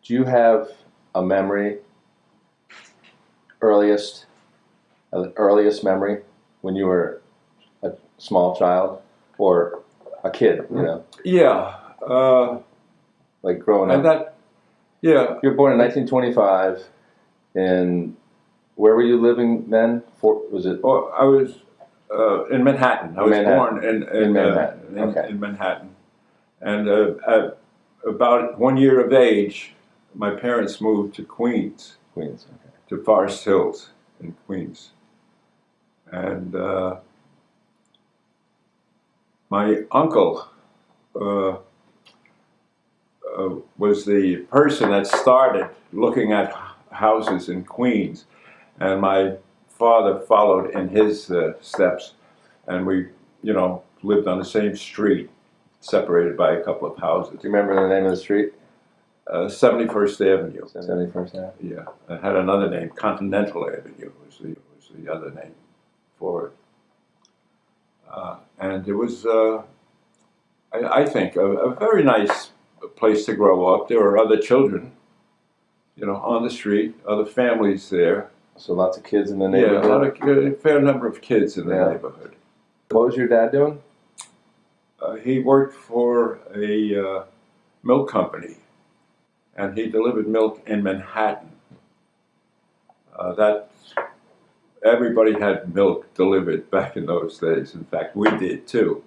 Do you have a memory, earliest memory when you were a small child or a kid, you know? Yeah. Like growing And up. yeah. You were born in 1925, and where were you living then? Was it? Well, I was in Manhattan. I was born in Manhattan. Okay. in Manhattan. And at about 1 year of age, my parents moved to Queens. Queens, okay. To Forest Hills in Queens. And my uncle was the person that started looking at houses in Queens, and my father followed in his steps, and we, lived on the same street, separated by a couple of houses. Do you remember the name of the street? 71st Avenue. 71st Avenue. Yeah, it had another name. Continental Avenue was the other name for it. And it was, I think, a very nice place to grow up. There were other children, on the street, other families there. So lots of kids in the neighborhood? Yeah, a fair number of kids in the neighborhood. What was your dad doing? He worked for a milk company, and he delivered milk in Manhattan. Everybody had milk delivered back in those days. In fact, we did too,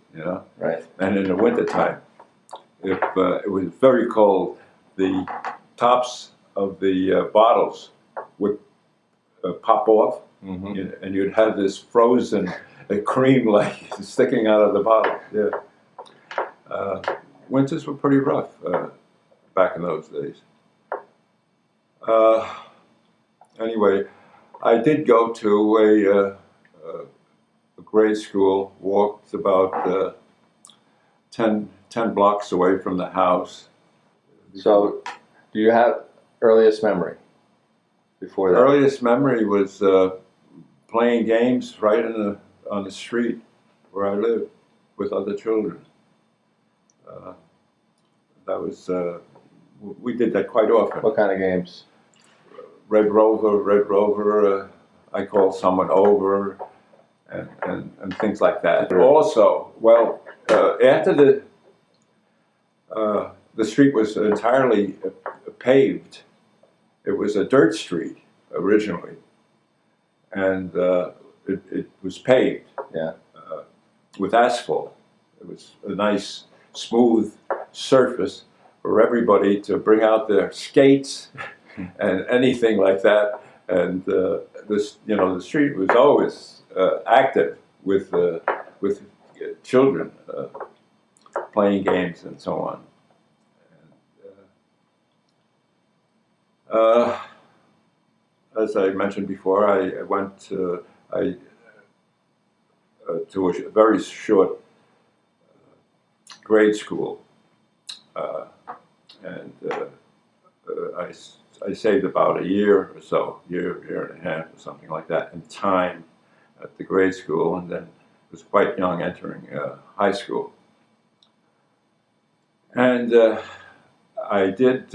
Right. And in the wintertime, if it was very cold, the tops of the bottles would pop off, and you'd have this frozen cream like sticking out of the bottle. Yeah. Winters were pretty rough back in those days. Anyway, I did go to a grade school, walked about 10 blocks away from the house. So, do you have earliest memory before that? Earliest memory was playing games right on the street where I lived with other children. That was, we did that quite often. What kind of games? Red Rover, I called someone over, and things like that. Also, well, after the street was entirely paved, it was a dirt street originally, and it was paved with asphalt. It was a nice, smooth surface for everybody to bring out their skates and anything like that. And the street was always active with children playing games and so on. And, as I mentioned before, I went to a very short grade school, and I saved about a year or so, year and a half or something like that, in time at the grade school, and then was quite young entering high school. And I did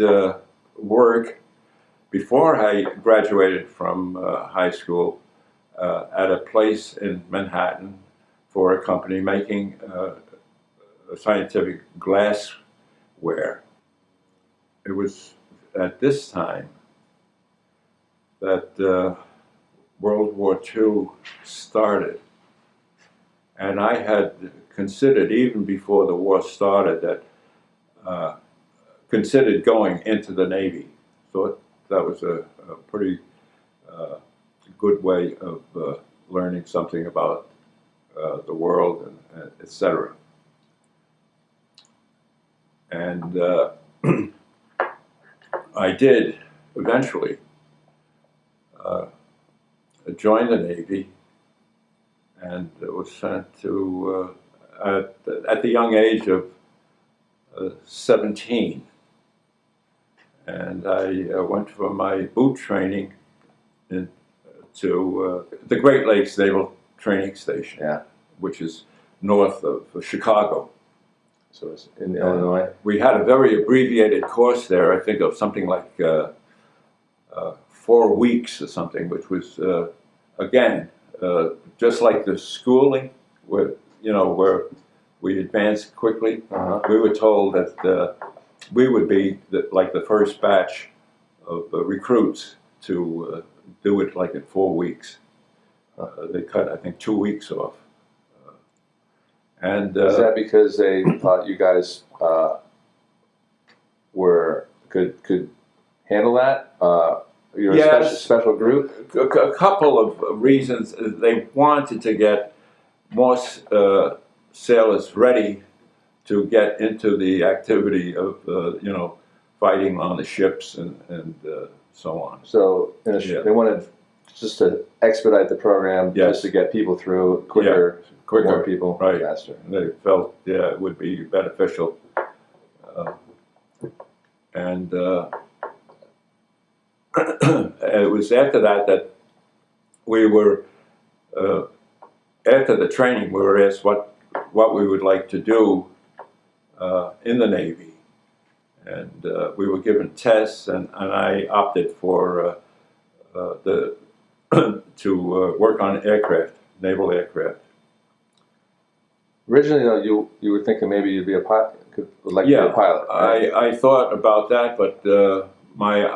work before I graduated from high school at a place in Manhattan for a company making scientific glassware. It was at this time that World War II started, and I had considered, even before the war started, that considered going into the Navy. Thought that was a pretty good way of learning something about the world, and etc. And I did eventually join the Navy, and was sent to at the young age of 17. And I went for my boot training to the Great Lakes Naval Training Station, which is north of Chicago. So it's in Illinois. We had a very abbreviated course there. I think of something like 4 weeks or something, which was again just like the schooling, where where we advanced quickly. We were told that we would be like the first batch of recruits to do it like in 4 weeks. They cut, I think, 2 weeks off. And is that because they thought you guys could handle that? You're a special group? A couple of reasons. They wanted to get more sailors ready to get into the activity of fighting on the ships and so on. So they wanted just to expedite the program, just to get people through quicker, more people, faster. They felt it would be beneficial, and it was after that we were after the training we were asked what we would like to do in the Navy, and we were given tests, and I opted for to work on aircraft, naval aircraft. Originally, though, you were thinking maybe you'd be a pilot, would like to be a pilot. Right? I thought about that, but my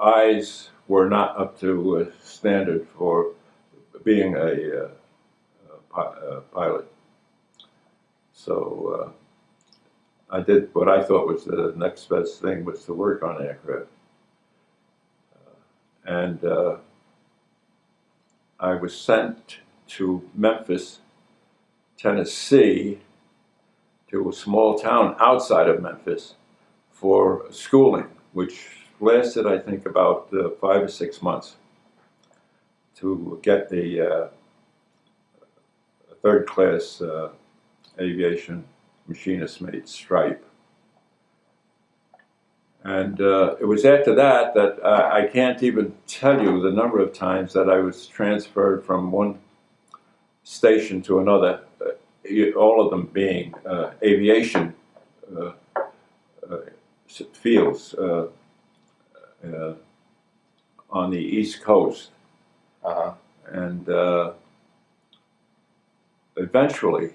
eyes were not up to standard for being a pilot. So I did what I thought was the next best thing, was to work on aircraft. And I was sent to Memphis, Tennessee, to a small town outside of Memphis for schooling, which lasted, I think, about 5 or 6 months to get the third-class aviation machinist mate stripe. And it was after that I can't even tell you the number of times that I was transferred from one station to another, all of them being aviation fields on the East Coast. And eventually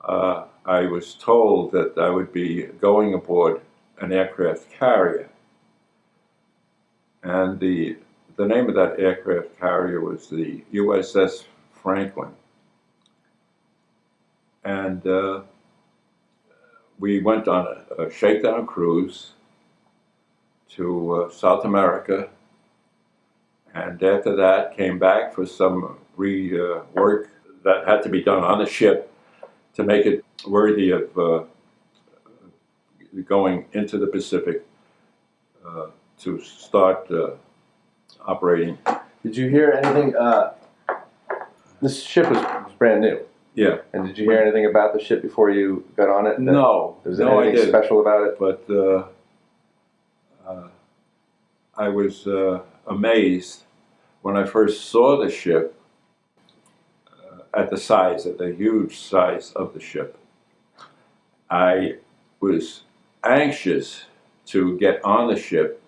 I was told that I would be going aboard an aircraft carrier, and the name of that aircraft carrier was the USS Franklin. And we went on a shakedown cruise to South America, and after that came back for some rework that had to be done on the ship to make it worthy of going into the Pacific to start operating. Did you hear anything? This ship was brand new. Yeah. And did you hear anything about the ship before you got on it? No. Was there anything special about it? But I was amazed when I first saw the ship at the huge size of the ship. I was anxious to get on the ship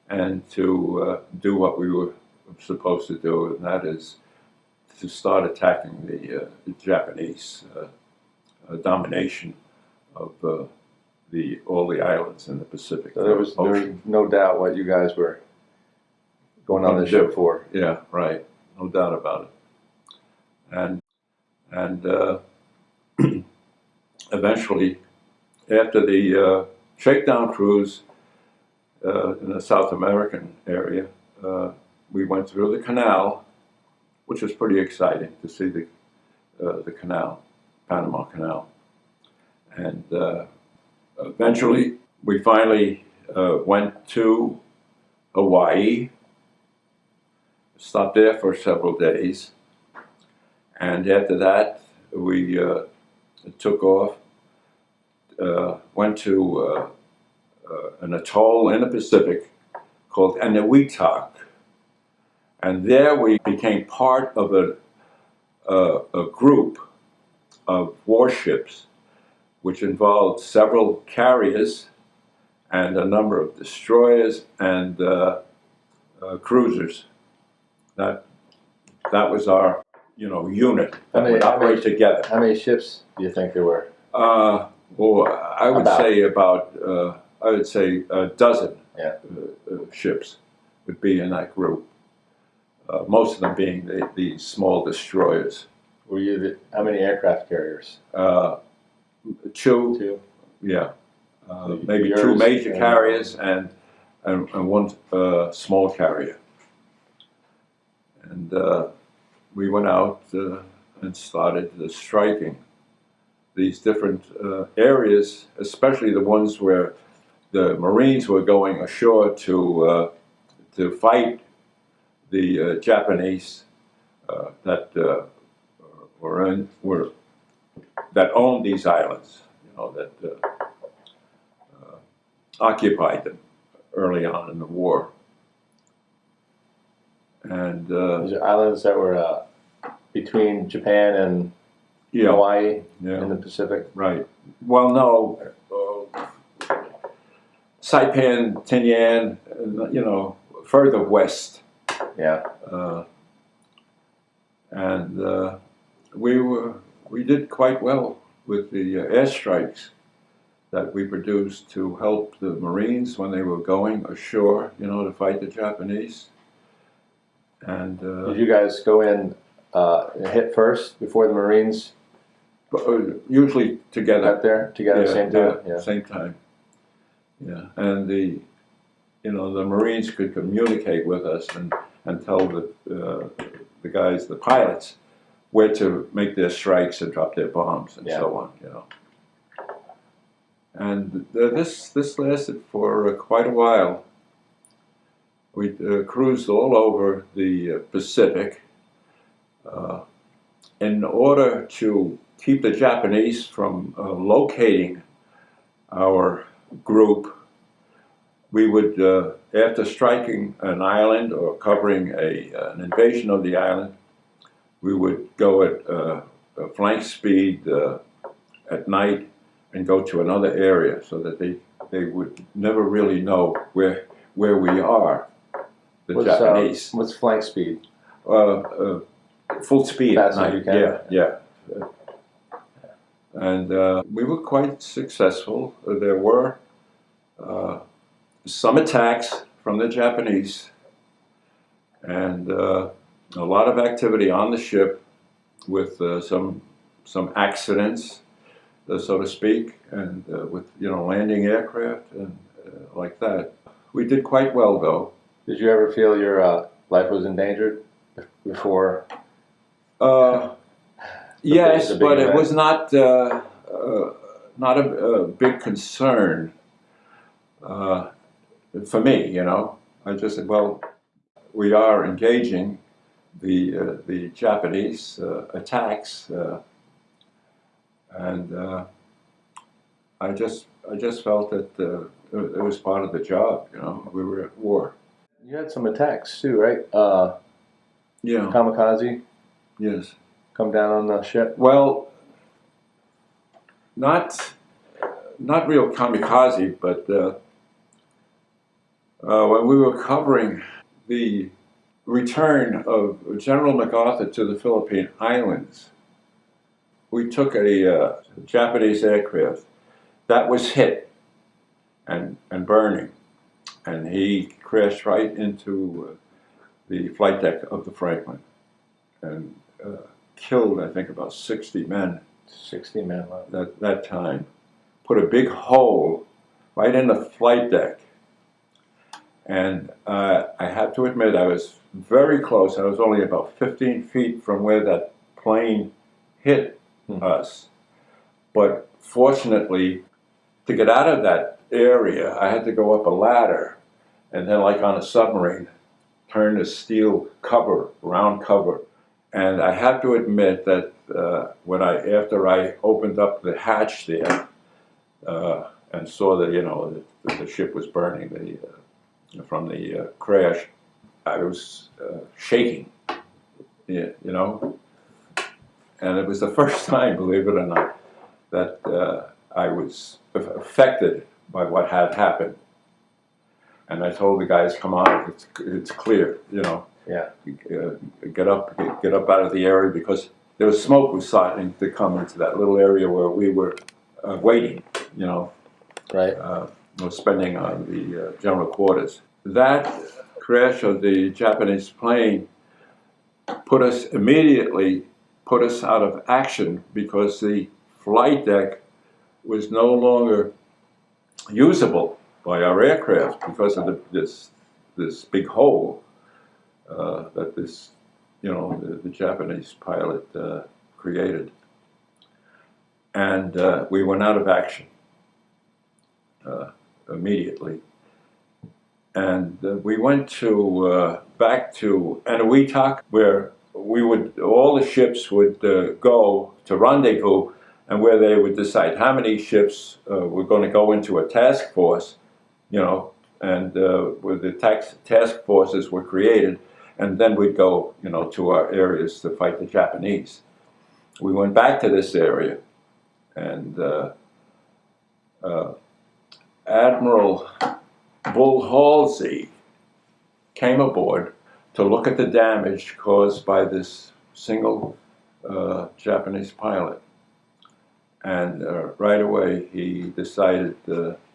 and to do what we were supposed to do, and that is to start attacking the Japanese domination of all the islands in the Pacific. So there was no doubt what you guys were going on the ship for. Yeah, right. No doubt about it. And eventually, after the shakedown cruise in the South American area, we went through the canal, which was pretty exciting to see the canal, Panama Canal. And eventually, we finally went to Hawaii, stopped there for several days, and after that, we took off, went to an atoll in the Pacific called Eniwetok, and there we became part of a group of warships which involved several carriers and a number of destroyers and cruisers. That was our, unit that would operate together. How many ships do you think there were? Well, I would say about a dozen ships would be in that group. Most of them being the small destroyers. Were you how many aircraft carriers? Two. Yeah. Maybe two major carriers and one small carrier. And we went out and started striking these different areas, especially the ones where the Marines were going ashore to fight the Japanese that owned these islands, that occupied them early on in the war. And these are islands that were between Japan and Hawaii in the Pacific. Right. Well, no. Saipan, Tinian, further west. Yeah. And we did quite well with the airstrikes that we produced to help the Marines when they were going ashore, to fight the Japanese. And did you guys go in and hit first before the Marines? Usually together. Got there together, same time. Yeah, same time. Yeah, and the Marines could communicate with us and tell the guys, the pilots, where to make their strikes and drop their bombs and so on. And this lasted for quite a while. We cruised all over the Pacific in order to keep the Japanese from locating our group. We would, after striking an island or covering an invasion of the island, we would go at a flank speed at night and go to another area so that they would never really know where we are. The Japanese. What's flank speed? Full speed at night. Yeah. And we were quite successful. There were some attacks from the Japanese and a lot of activity on the ship with some accidents, so to speak, and with landing aircraft and like that. We did quite well, though. Did you ever feel your life was endangered before? Yes, but it was not a big concern for me. I just said, well, we are engaging the Japanese attacks, and I just felt that it was part of the job. We were at war. You had some attacks too, right? Yeah. Kamikaze. Yes. Come down on the ship. Well, not real kamikaze, but when we were covering the return of General MacArthur to the Philippine Islands, we took a Japanese aircraft that was hit and burning, and he crashed right into the flight deck of the Franklin and killed, I think, about 60 men. 60 men. Wow. That time. Put a big hole right in the flight deck. And I have to admit, I was very close. I was only about 15 feet from where that plane hit us. But fortunately, to get out of that area, I had to go up a ladder and then, like on a submarine, turn the steel cover, round cover. And I have to admit that after I opened up the hatch there and saw that the ship was burning from the crash, I was shaking, and it was the first time, believe it or not, that I was affected by what had happened. And I told the guys, come on, it's clear, you know. Yeah. Get up out of the area, because there was smoke was starting to come into that little area where we were waiting, you know. Right. Was spending on the general quarters. That crash of the Japanese plane immediately put us out of action, because the flight deck was no longer usable by our aircraft because of this big hole that the Japanese pilot created, and we went out of action immediately. And we went back to Eniwetok, where all the ships would go to rendezvous, and where they would decide how many ships were going to go into a task force, you know, and where the task forces were created, and then we'd go, you know, to our areas to fight the Japanese. We went back to this area, and Admiral Bull Halsey came aboard to look at the damage caused by this single Japanese pilot. And right away he decided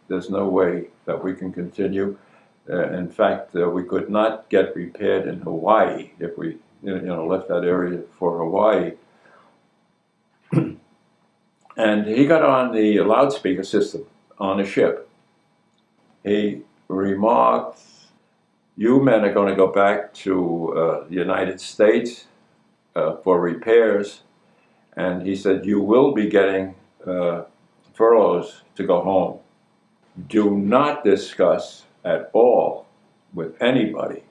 there's no way that we can continue. In fact, we could not get repaired in Hawaii if we left that area for Hawaii. And he got on the loudspeaker system on the ship. He remarked, "You men are going to go back to the United States for repairs." And he said, "You will be getting furloughs to go home. Do not discuss at all with anybody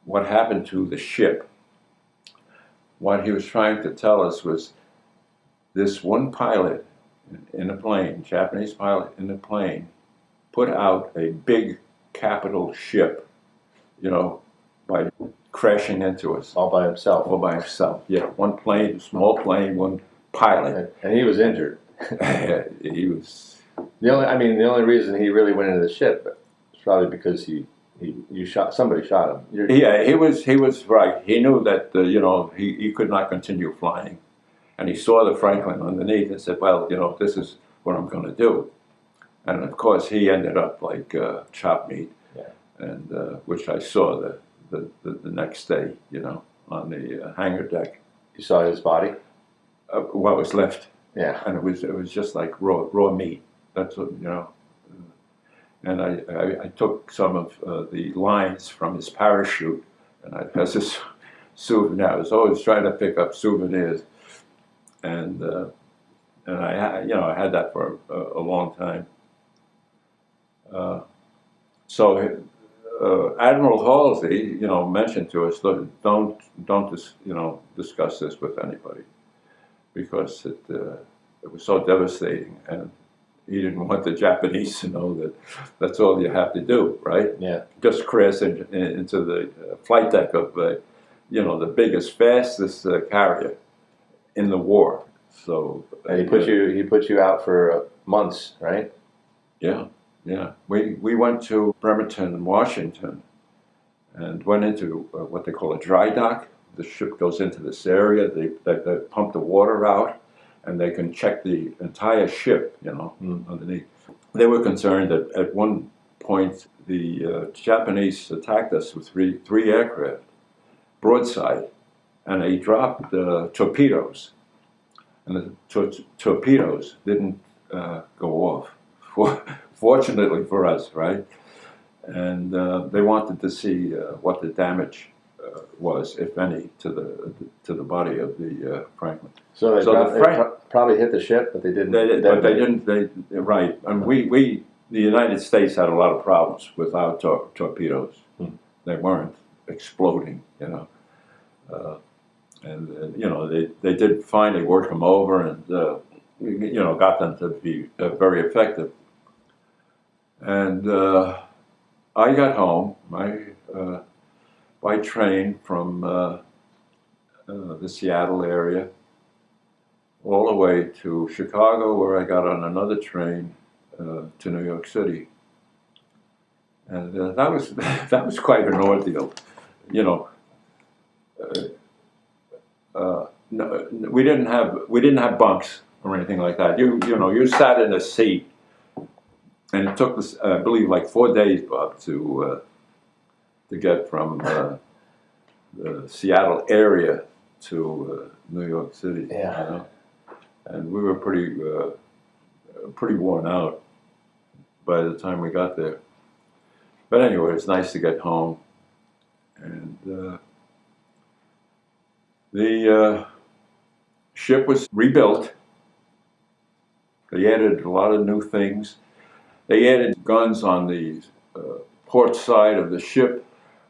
what happened to the ship." What he was trying to tell us was, this one pilot in a plane, Japanese pilot in a plane, put out a big capital ship, you know, by crashing into us. All by himself. All by himself, yeah. One plane, small plane, one pilot. And he was injured. He was... The only reason he really went into the ship was probably because somebody shot him. Yeah, he was right. He knew that, he could not continue flying. And he saw the Franklin underneath and said, well, this is what I'm going to do. And of course, he ended up like chopped meat, yeah. And which I saw the next day, on the hangar deck. You saw his body? What was left. Yeah. And it was just like raw meat. That's what, And I took some of the lines from his parachute, and as a souvenir. I was always trying to pick up souvenirs. And I had that for a long time. So Admiral Halsey, mentioned to us, look, don't discuss this with anybody, because it was so devastating, and he didn't want the Japanese to know that that's all you have to do, right? Yeah. Just crash into the flight deck of the biggest, fastest carrier in the war. So and he put you out for months, right? Yeah. We went to Bremerton, Washington, and went into what they call a dry dock. The ship goes into this area. They pump the water out, and they can check the entire ship, underneath. They were concerned that at one point the Japanese attacked us with three aircraft, broadside, and they dropped torpedoes. And the torpedoes didn't go off, fortunately for us, right? And they wanted to see what the damage was, if any, to the body of the Franklin. So they probably hit the ship, but they didn't. Right. And we, the United States, had a lot of problems with our torpedoes. They weren't exploding, and they did finally work them over, and got them to be very effective. And I got home by train from the Seattle area, all the way to Chicago, where I got on another train to New York City. And that was that was quite an ordeal, you know. No, we didn't have bunks or anything like that. You know, you sat in a seat, and it took us, I believe, like 4 days, Bob, to get from the Seattle area to New York City. Yeah. You know? And we were pretty worn out by the time we got there. But anyway, it's nice to get home. And the ship was rebuilt. They added a lot of new things. They added guns on the port side of the ship,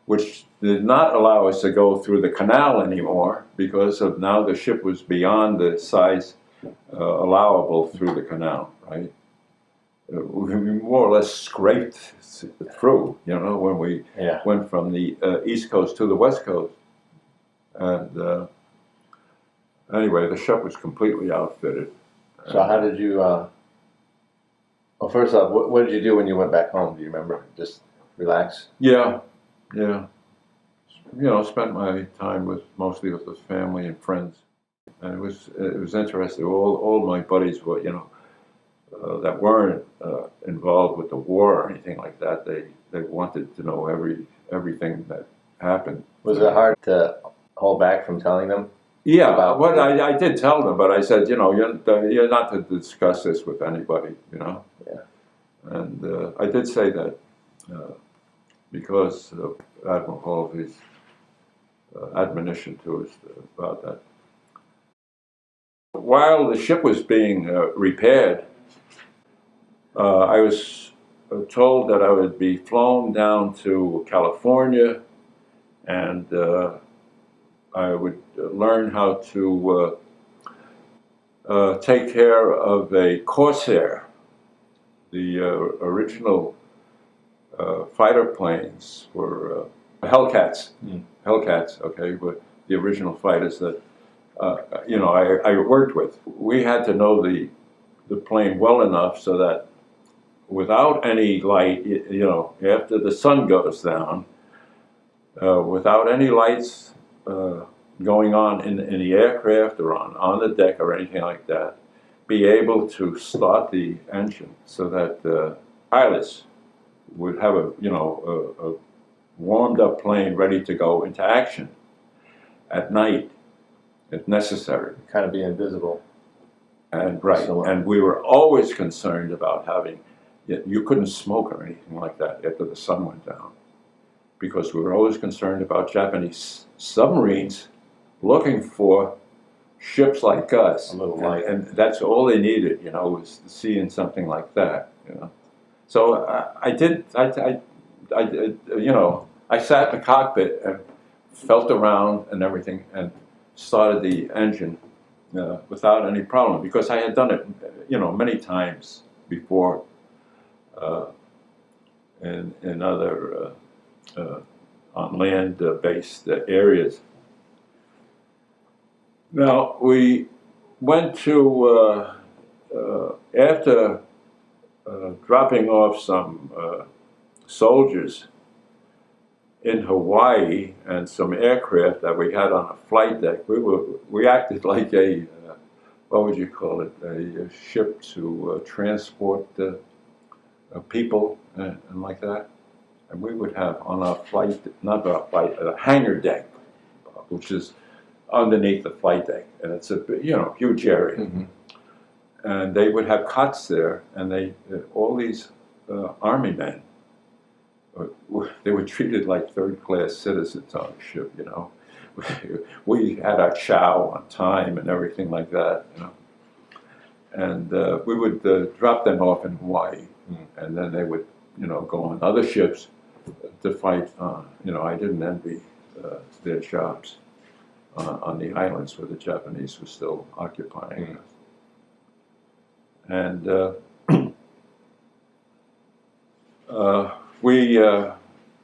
which did not allow us to go through the canal anymore, because of now the ship was beyond the size allowable through the canal, right? We more or less scraped through, you know, when we went from the East Coast to the West Coast. And anyway, the ship was completely outfitted. So how did you, well, first off, what did you do when you went back home? Do you remember? Just relax? Yeah. You know, spent my time mostly with the family and friends. And it was interesting. All my buddies were, you know, that weren't involved with the war or anything like that. They wanted to know everything that happened. Was it hard to hold back from telling them? Yeah, I did tell them, but I said, you know, you're not to discuss this with anybody, you know. Yeah. And I did say that because of Admiral Halsey's admonition to us about that. While the ship was being repaired, I was told that I would be flown down to California, and I would learn how to take care of a Corsair. The original fighter planes were Hellcats. Hellcats, okay, were the original fighters that you know, I worked with. We had to know the plane well enough so that without any light, you know, after the sun goes down, without any lights going on in the aircraft or on the deck or anything like that, be able to start the engine so that pilots would have a warmed up plane ready to go into action at night if necessary. Kind of be invisible. And right, and we were always concerned about having, you couldn't smoke or anything like that after the sun went down, because we were always concerned about Japanese submarines looking for ships like us. A little light. And that's all they needed, you know, was seeing something like that, you know. So I you know, I sat in the cockpit and felt around and everything and started the engine without any problem, because I had done it, you know, many times before in other on land-based areas. Now, we went to, after dropping off some soldiers in Hawaii and some aircraft that we had on a flight deck, we acted like a, what would you call it, a ship to transport people and like that. And we would have on our flight, not our flight, a hangar deck, which is underneath the flight deck, and it's a, you know, huge area. Mm-hmm. And they would have cots there, and all these army men, they were treated like third-class citizens on the ship, you know. We had our chow on time and everything like that, you know. And we would drop them off in Hawaii, and then they would, you know, go on other ships to fight. You know, I didn't envy their jobs on the islands where the Japanese were still occupying us. And we,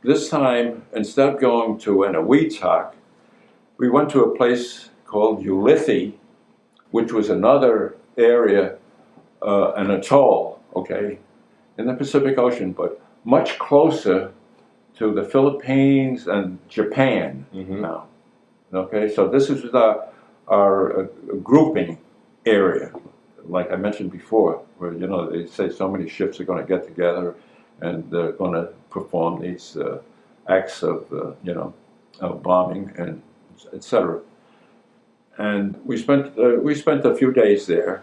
this time, instead of going to Eniwetok, we went to a place called Ulithi, which was another area, an atoll, okay, in the Pacific Ocean, but much closer to the Philippines and Japan now. Okay, so this is our grouping area, like I mentioned before, where they say so many ships are going to get together and they're going to perform these acts of of bombing and etc. And we spent a few days there,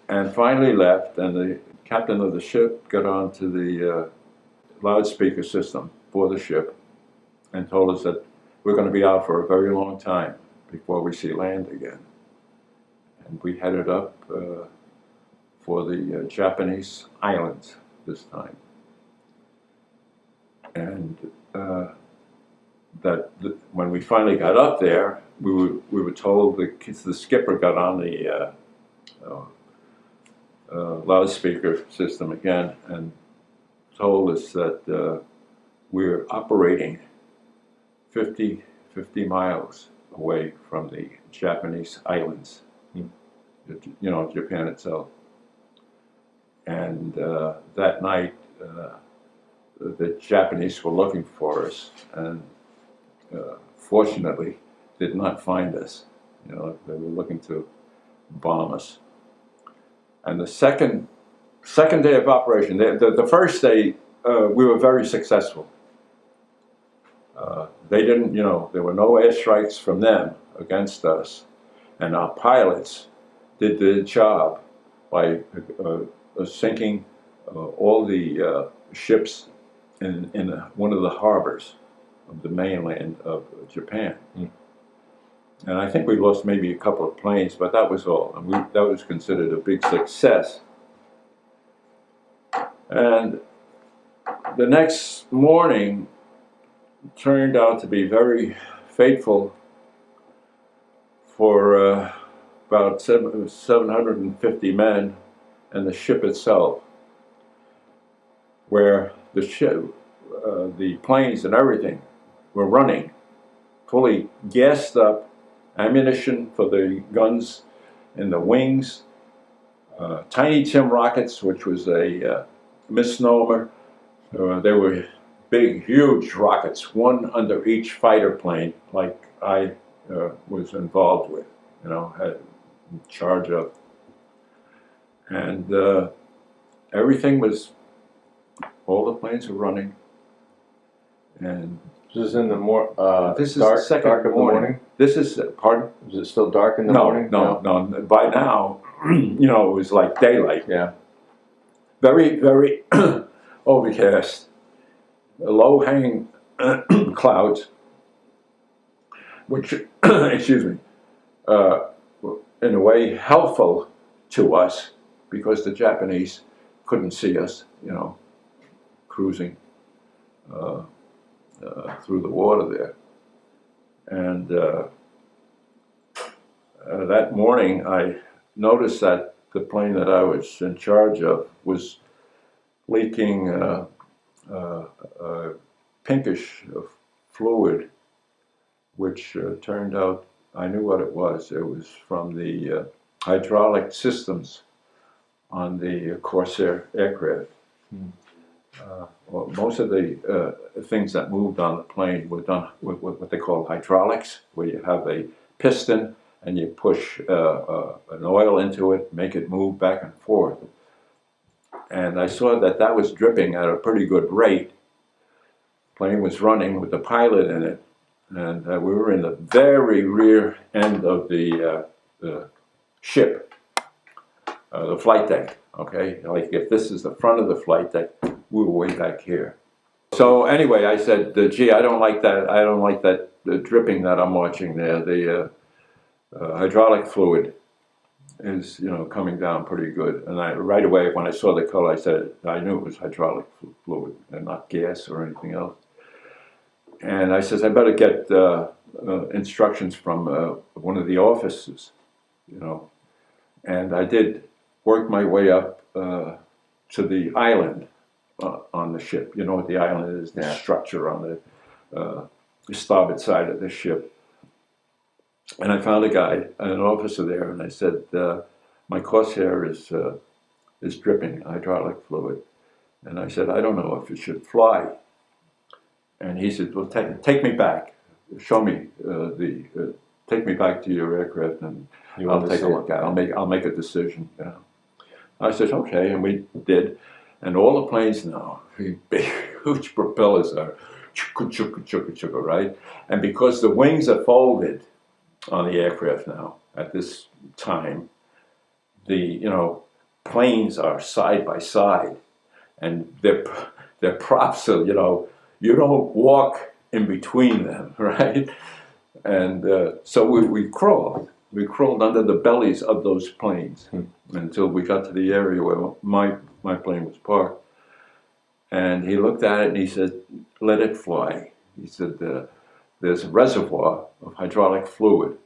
and finally left. And the captain of the ship got onto the loudspeaker system for the ship and told us that we're going to be out for a very long time before we see land again. And we headed up for the Japanese islands this time. And when we finally got up there, we were told the skipper got on the loudspeaker system again and told us that we're operating 50 miles away from the Japanese islands, Japan itself. And that night, the Japanese were looking for us, and fortunately did not find us. They were looking to bomb us. And the second day of operation, the first day, we were very successful. They didn't, there were no airstrikes from them against us, and our pilots did the job by sinking all the ships in one of the harbors of the mainland of Japan. And I think we lost maybe a couple of planes, but that was all. And that was considered a big success. And the next morning turned out to be very fateful for about 750 men and the ship itself, where the ship, the planes and everything were running, fully gassed up, ammunition for the guns in the wings, Tiny Tim rockets, which was a misnomer. They were big, huge rockets, one under each fighter plane, like I was involved with, had in charge of. And everything was, all the planes were running. And this is in the this is dark, the second dark of the morning? This is, pardon? Is it still dark in the morning? No. By now, it was like daylight. Yeah. Very, very overcast, low-hanging clouds, which, excuse me, in a way helpful to us because the Japanese couldn't see us, cruising through the water there. And that morning I noticed that the plane that I was in charge of was leaking pinkish fluid, which turned out, I knew what it was. It was from the hydraulic systems on the Corsair aircraft. Well, most of the things that moved on the plane were done with what they call hydraulics, where you have a piston and you push an oil into it, make it move back and forth. And I saw that was dripping at a pretty good rate. The plane was running with the pilot in it, and we were in the very rear end of the ship, the flight deck, okay? Like if this is the front of the flight deck, we were way back here. So anyway, I said, gee, I don't like that. I don't like that the dripping that I'm watching there. The hydraulic fluid is, coming down pretty good. And right away, when I saw the color, I said, I knew it was hydraulic fluid and not gas or anything else. And I says, I better get instructions from one of the officers, And I did work my way up to the island on the ship. You know what the island is? The structure on the starboard side of the ship. And I found a guy, an officer there, and I said, my crosshair is dripping hydraulic fluid. And I said, I don't know if it should fly. And he said, well, take me back. Show me take me back to your aircraft, and I'll take a look at it. I'll make a decision. Yeah. I said, okay, and we did. And all the planes now, big, huge propellers are chukka, chukka, chukka, chukka, right? And because the wings are folded on the aircraft now, at this time, the planes are side by side, and they're props, so you don't walk in between them, right? And so we crawled. We crawled under the bellies of those planes until we got to the area where my plane was parked. And he looked at it and he said, let it fly. He said, there's a reservoir of hydraulic fluid.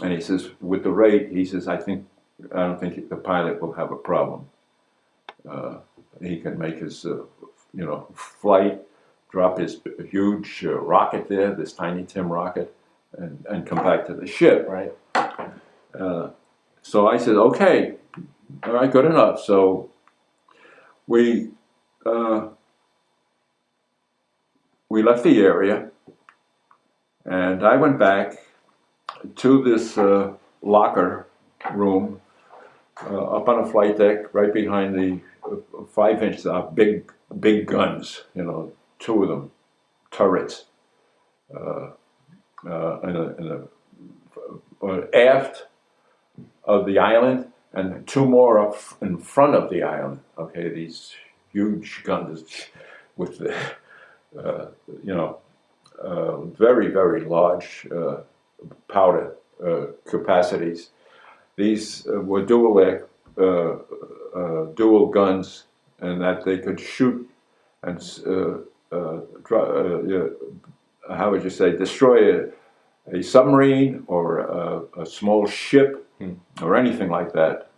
And he says, with the rate, he says, I don't think the pilot will have a problem. He can make his, flight, drop his huge rocket there, this Tiny Tim rocket, and come back to the ship. Right. So I said, okay, all right, good enough. So we left the area, and I went back to this locker room up on a flight deck, right behind the 5-inch big guns. Two of them, turrets, aft of the island, and two more up in front of the island. Okay, these huge guns with the very, very large powder capacities. These were dual guns, and that they could shoot and how would you say, destroy a submarine or a small ship or anything like that,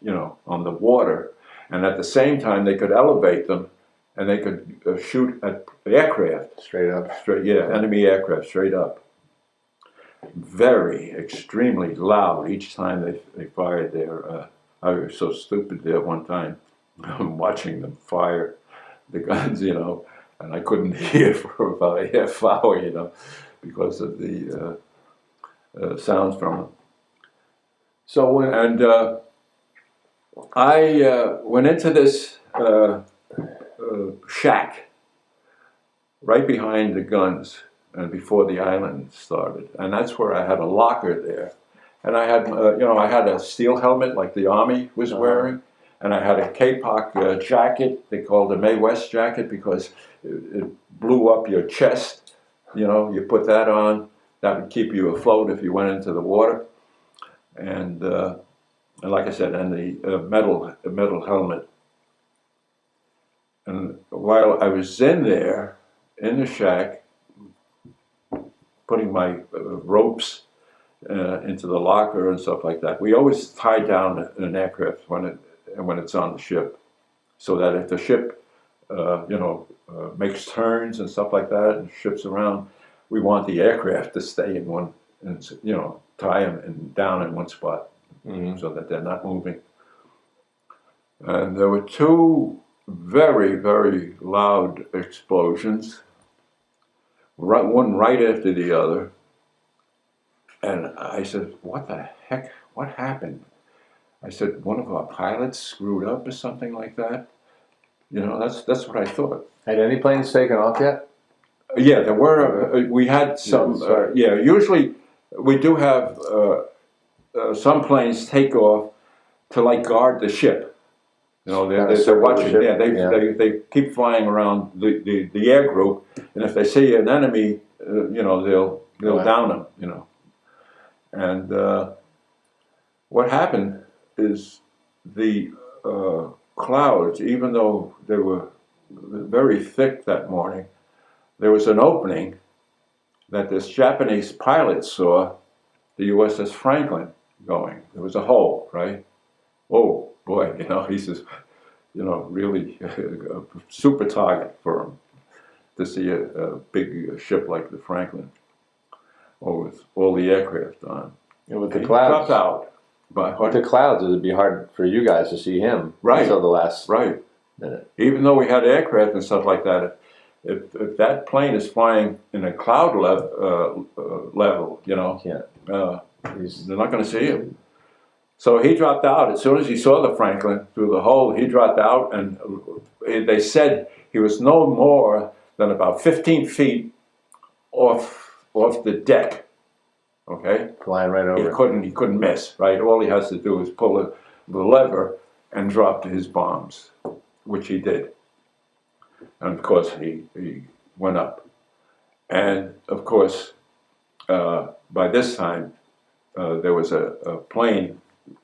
on the water. And at the same time, they could elevate them, and they could shoot at aircraft. Straight up. Enemy aircraft, straight up. Very, extremely loud each time they fired there. I was so stupid there one time, watching them fire the guns, and I couldn't hear for about a half hour, because of the sounds from them. So I went into this shack right behind the guns and before the island started, and that's where I had a locker there, and I had I had a steel helmet like the Army was wearing, and I had a K-Pak jacket they called a Mae West jacket because it blew up your chest. You put that on, that would keep you afloat if you went into the water, and like I said, and the metal helmet. And while I was in there, in the shack, putting my ropes into the locker and stuff like that, we always tie down an aircraft when it's on the ship, so that if the ship, makes turns and stuff like that and ships around, we want the aircraft to stay in one, and tie them down in one spot, so that they're not moving. And there were two very, very loud explosions, one right after the other. And I said, what the heck? What happened? I said, one of our pilots screwed up or something like that. That's what I thought. Had any planes taken off yet? Yeah, there were. We had some. Usually we do have some planes take off to guard the ship. They're watching. They keep flying around the air group, and if they see an enemy, they'll down them. And what happened is the clouds, even though they were very thick that morning, there was an opening that this Japanese pilot saw the USS Franklin going. There was a hole, right? Oh boy, he says, really a super target for him to see a big ship like the Franklin, with all the aircraft on. And with the He clouds, dropped out. But with the clouds, it'd be hard for you guys to see him until the last minute. Even though we had aircraft and stuff like that, if that plane is flying in a cloud level, you know, they're not going to see him. So he dropped out. As soon as he saw the Franklin through the hole, he dropped out, and they said he was no more than about 15 feet off the deck. Okay, flying right over. He couldn't miss. Right, all he has to do is pull the lever and drop his bombs, which he did. And of course, he went up. And of course, by this time, there was a plane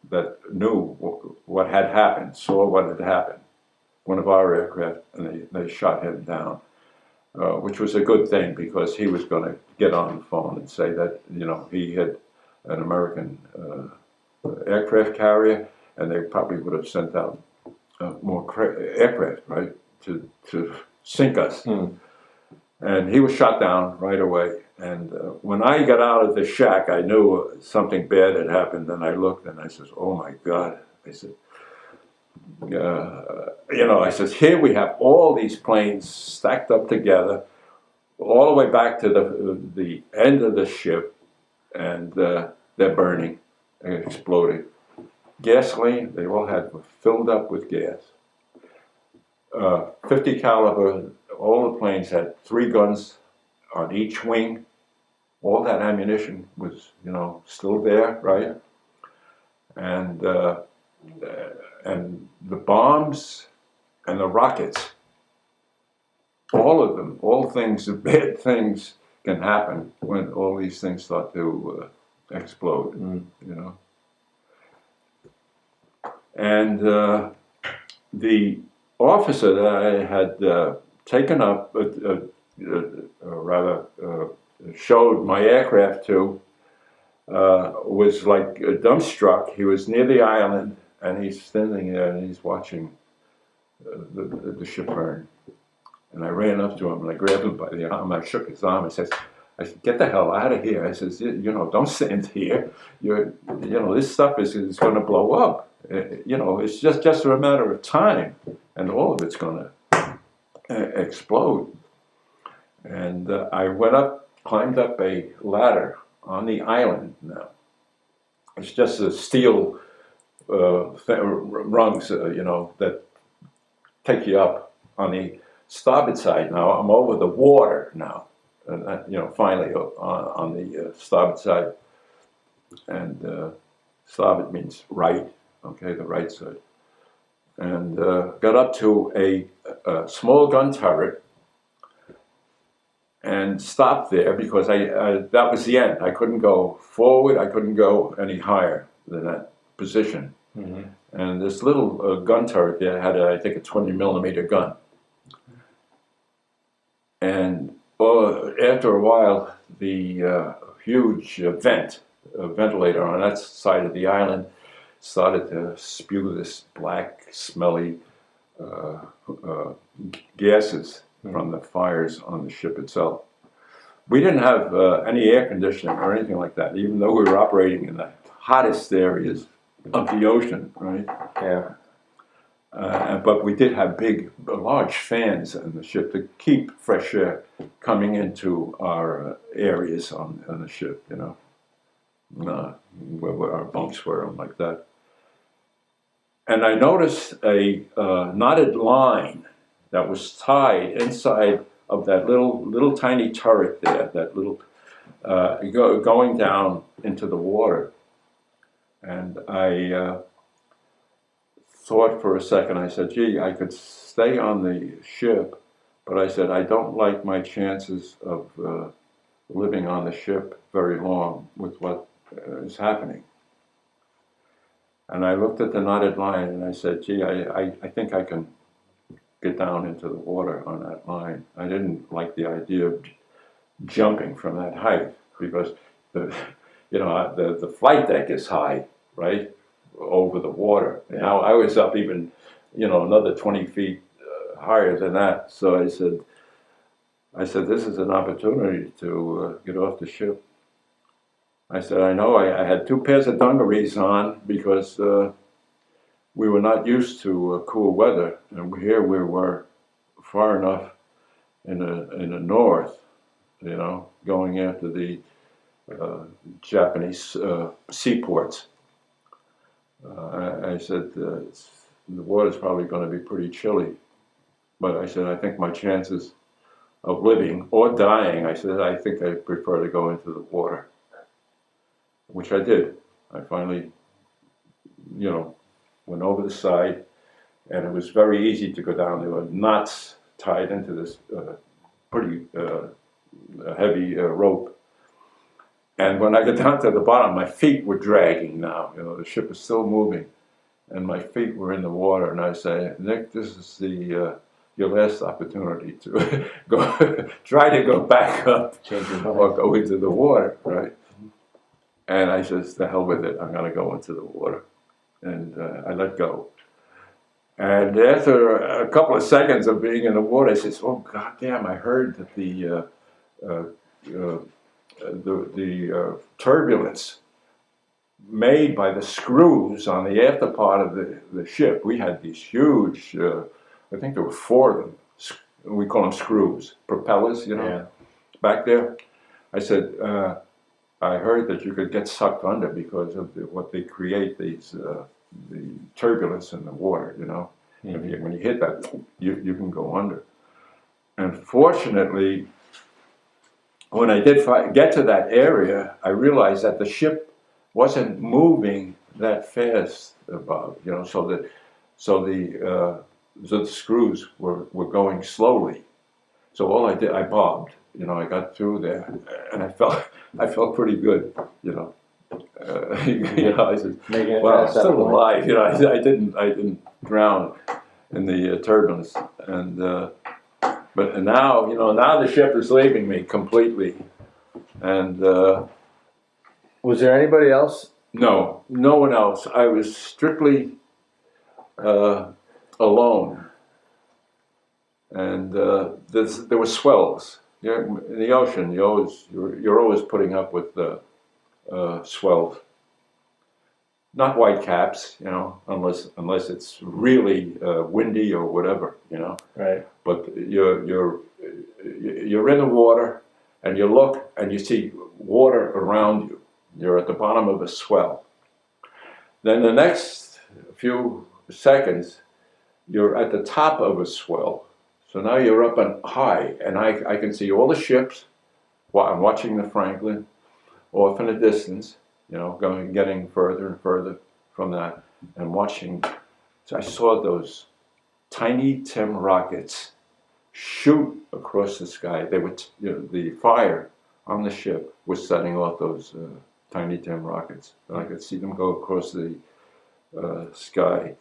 that knew what had happened, saw what had happened, one of our aircraft, and they shot him down, which was a good thing because he was going to get on the phone and say that, you know, he had an American aircraft carrier, and they probably would have sent out more aircraft, right, to sink us. And he was shot down right away. And when I got out of the shack, I knew something bad had happened. And I looked and I said, "Oh my God!" I said, "You know," I said, "here we have all these planes stacked up together, all the way back to the end of the ship, and they're burning, they're exploding. Gasoline, they all had filled up with gas. 50 caliber, all the planes had 3 guns on each wing. All that ammunition was, you know, still there, right? And the bombs and the rockets, all of them, all things, bad things can happen when all these things start to explode, you know. And the officer that I had taken up, rather showed my aircraft to, was like dumbstruck. He was near the island, and he's standing there and he's watching the ship burn. And I ran up to him and I grabbed him by the arm. I shook his arm. I said, "Get the hell out of here!" I says, "You know, don't stand here. You know, this stuff is going to blow up. You know, it's just a matter of time, and all of it's going to explode." And I went up, climbed up a ladder on the island. Now it's just a steel rungs, you know, that take you up on the starboard side. Now I'm over the water now, and you know, finally on the starboard side. And starboard means right, okay, the right side. And got up to a small gun turret and stopped there because that was the end. I couldn't go forward. I couldn't go any higher than that position. And this little gun turret there had, I think, a 20mm gun. And after a while, the huge ventilator on that side of the island started to spew this black, smelly gases from the fires on the ship itself. We didn't have any air conditioning or anything like that, even though we were operating in the hottest areas of the ocean, right? Yeah. But we did have large fans in the ship to keep fresh air coming into our areas on the ship, you know, where our bunks were and like that. And I noticed a knotted line that was tied inside of that little tiny turret there, that little going down into the water. And I thought for a second. I said, "Gee, I could stay on the ship," but I said, "I don't like my chances of living on the ship very long with what is happening." And I looked at the knotted line and I said, "Gee, I think I can get down into the water on that line." I didn't like the idea of jumping from that height because the flight deck is high, right, over the water. Now I was up even, another 20 feet higher than that. So I said, "This is an opportunity to get off the ship." I said, I know, I had 2 pairs of dungarees on because we were not used to cool weather. And here we were far enough in the north, you know, going after the Japanese seaports. I said, the water's probably going to be pretty chilly. But I said, I think my chances of living or dying, I said, I think I prefer to go into the water, which I did. I finally, you know, went over the side, and it was very easy to go down. There were knots tied into this pretty heavy rope. And when I got down to the bottom, my feet were dragging now. You know, the ship is still moving, and my feet were in the water. And I say, Nick, this is the your last opportunity to go, try to go back up or go into the water, right? And I says, the hell with it, I'm going to go into the water. And I let go. And after a couple of seconds of being in the water, I says, oh, goddamn, I heard that the turbulence made by the screws on the after part of the ship. We had these huge, I think there were 4 of them. We call them screws, propellers, you know, back there. I said, I heard that you could get sucked under because of what they create, these the turbulence in the water, you know. When you hit that, you can go under. And fortunately, when I did get to that area, I realized that the ship wasn't moving that fast above, you know, so the screws were going slowly. So all I did, I bobbed, you know, I got through there, and I felt pretty good, you know. You know, I said, "Well, I'm still alive." You know, I didn't drown in the turbulence, and but now, you know, now the ship is leaving me completely, and was there anybody else? No, no one else. I was strictly alone, and there were swells. In the ocean, you're always putting up with swells. Not white caps, you know, unless it's really windy or whatever, you know. Right. But you're in the water, and you look and you see water around you. You're at the bottom of a swell. Then the next few seconds, you're at the top of a swell. So now you're up and high, and I can see all the ships. While I'm watching the Franklin off in the distance, you know, getting further and further from that, and watching. So I saw those tiny Tim rockets shoot across the sky. They were, you know, the fire on the ship was setting off those tiny Tim rockets, and I could see them go across the sky.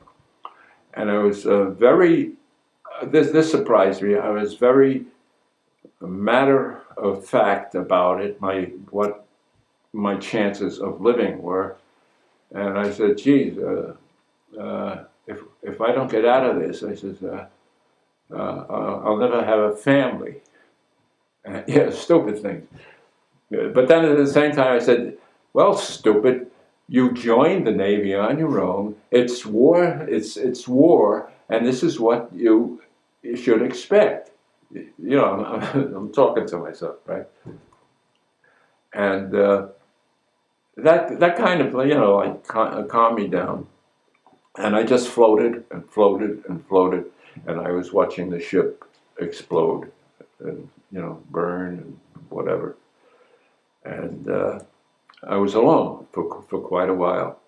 And I was very. This surprised me. I was very matter of fact about it. What my chances of living were, and I said, "Geez, if I don't get out of this," I said, "I'll never have a family." Yeah, stupid things. But then at the same time, I said, "Well, stupid, you joined the Navy on your own. It's war. It's war, and this is what you should expect." You know, I'm talking to myself, right? And that kind of, you know, like calmed me down, and I just floated and floated and floated, and I was watching the ship explode and, you know, burn and whatever, and I was alone for quite a while.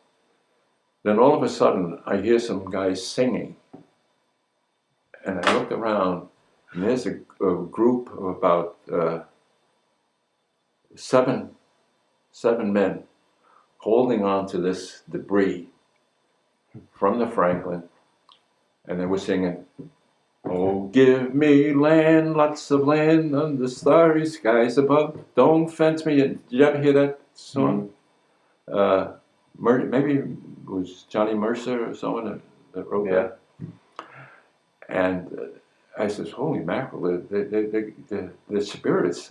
Then all of a sudden I hear some guys singing, and I looked around, and there's a group of about seven men holding on to this debris from the Franklin, and they were singing, "Oh, give me land, lots of land under starry skies above. Don't fence me in." Did you ever hear that song? Maybe it was Johnny Mercer or someone that wrote that. And I says, "Holy mackerel, the spirits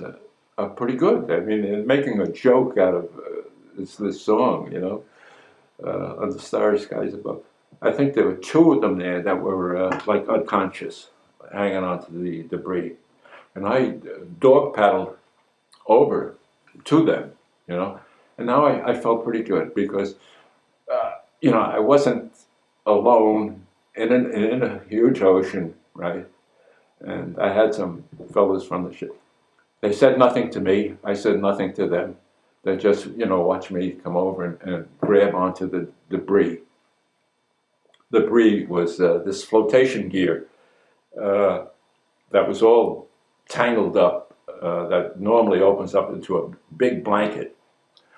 are pretty good." I mean, they're making a joke out of it's this song, you know, on the starry skies above. I think there were two of them there that were like unconscious, hanging onto the debris. And I dog paddled over to them, you know. And now I felt pretty good because, you know, I wasn't alone in a huge ocean, right? And I had some fellows from the ship. They said nothing to me. I said nothing to them. They just, you know, watched me come over and grab onto the debris. Debris was this flotation gear that was all tangled up, that normally opens up into a big blanket.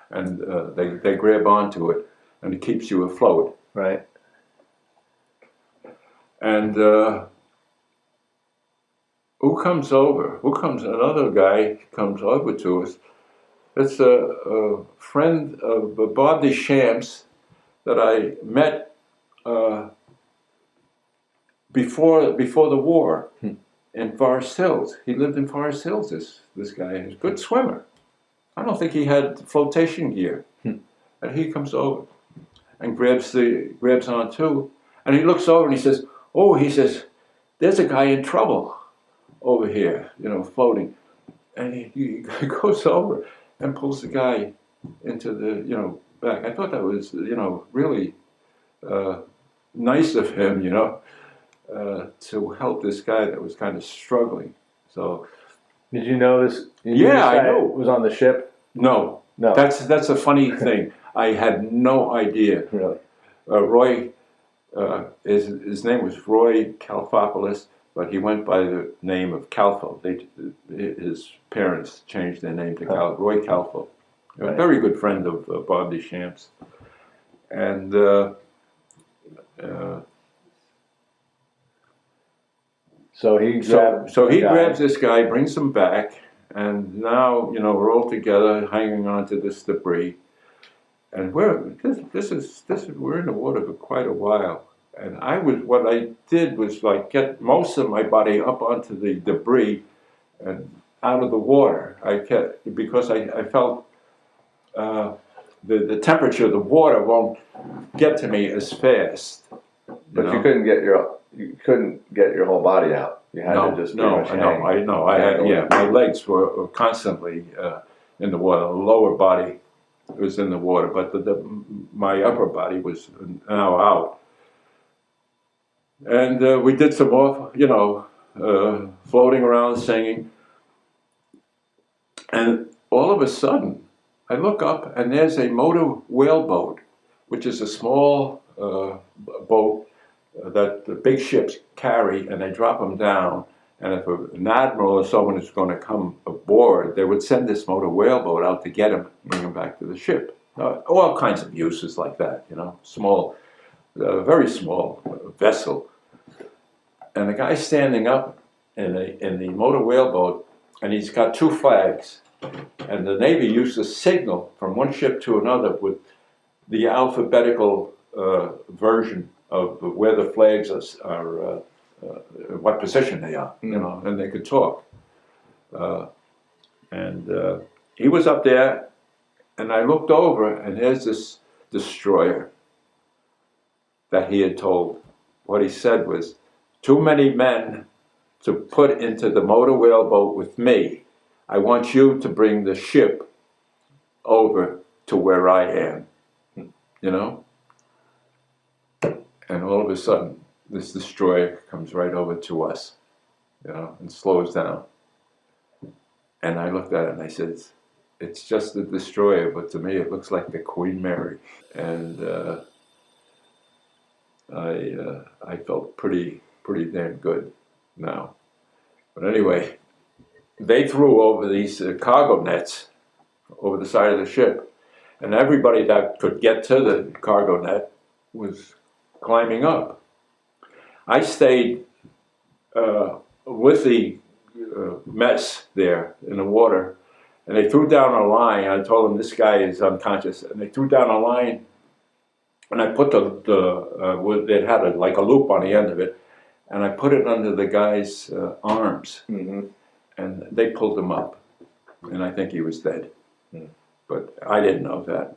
And they grab onto it, and it keeps you afloat. Right. And who comes over? Another guy comes over to us. It's a friend of Bob Deschamps that I met before the war in Forest Hills. He lived in Forest Hills, this guy. He's a good swimmer. I don't think he had flotation gear. And he comes over and grabs on too. And he looks over and he says, oh, he says, there's a guy in trouble over here, you know, floating. And he goes over and pulls the guy into the, you know, back. I thought that was, you know, really nice of him, you know, to help this guy that was kind of struggling. So. Did you know this? Yeah, I know. Was on the ship? No. No. That's a funny thing. I had no idea. Really? Roy, his name was Roy Kalfopoulos, but he went by the name of Kalfo. His parents changed their name to Roy Kalfo. A very good friend of Bob Deschamps. And so he grabs this guy, brings him back, and now, you know, we're all together hanging on to this debris. And we're in the water for quite a while. And what I did was like get most of my body up onto the debris and out of the water. Because I felt the temperature of the water won't get to me as fast. But you couldn't get your whole body out. You had to just my legs were constantly in the water. The lower body was in the water, but my upper body was now out. And we did some more, you know, floating around, singing. And all of a sudden, I look up and there's a motor whaleboat, which is a small boat that the big ships carry, and they drop them down. And if an admiral or someone is going to come aboard, they would send this motor whaleboat out to get him, bring him back to the ship. All kinds of uses like that, you know, small, very small vessel. And the guy's standing up in the motor whaleboat, and he's got two flags. And the Navy used to signal from one ship to another with the alphabetical version of where the flags are what position they are, you know, and they could talk. And he was up there, and I looked over, and there's this destroyer that he had told. What he said was, too many men to put into the motor whaleboat with me. I want you to bring the ship over to where I am, you know? And all of a sudden, this destroyer comes right over to us, you know, and slows down. And I looked at it and I said, it's just a destroyer, but to me it looks like the Queen Mary. And I felt pretty damn good now. But anyway, they threw over these cargo nets over the side of the ship, and everybody that could get to the cargo net was climbing up. I stayed with the mess there in the water, and they threw down a line. I told them this guy is unconscious, and they threw down a line, and I put it had like a loop on the end of it, and I put it under the guy's arms, and they pulled him up, and I think he was dead. But I didn't know that.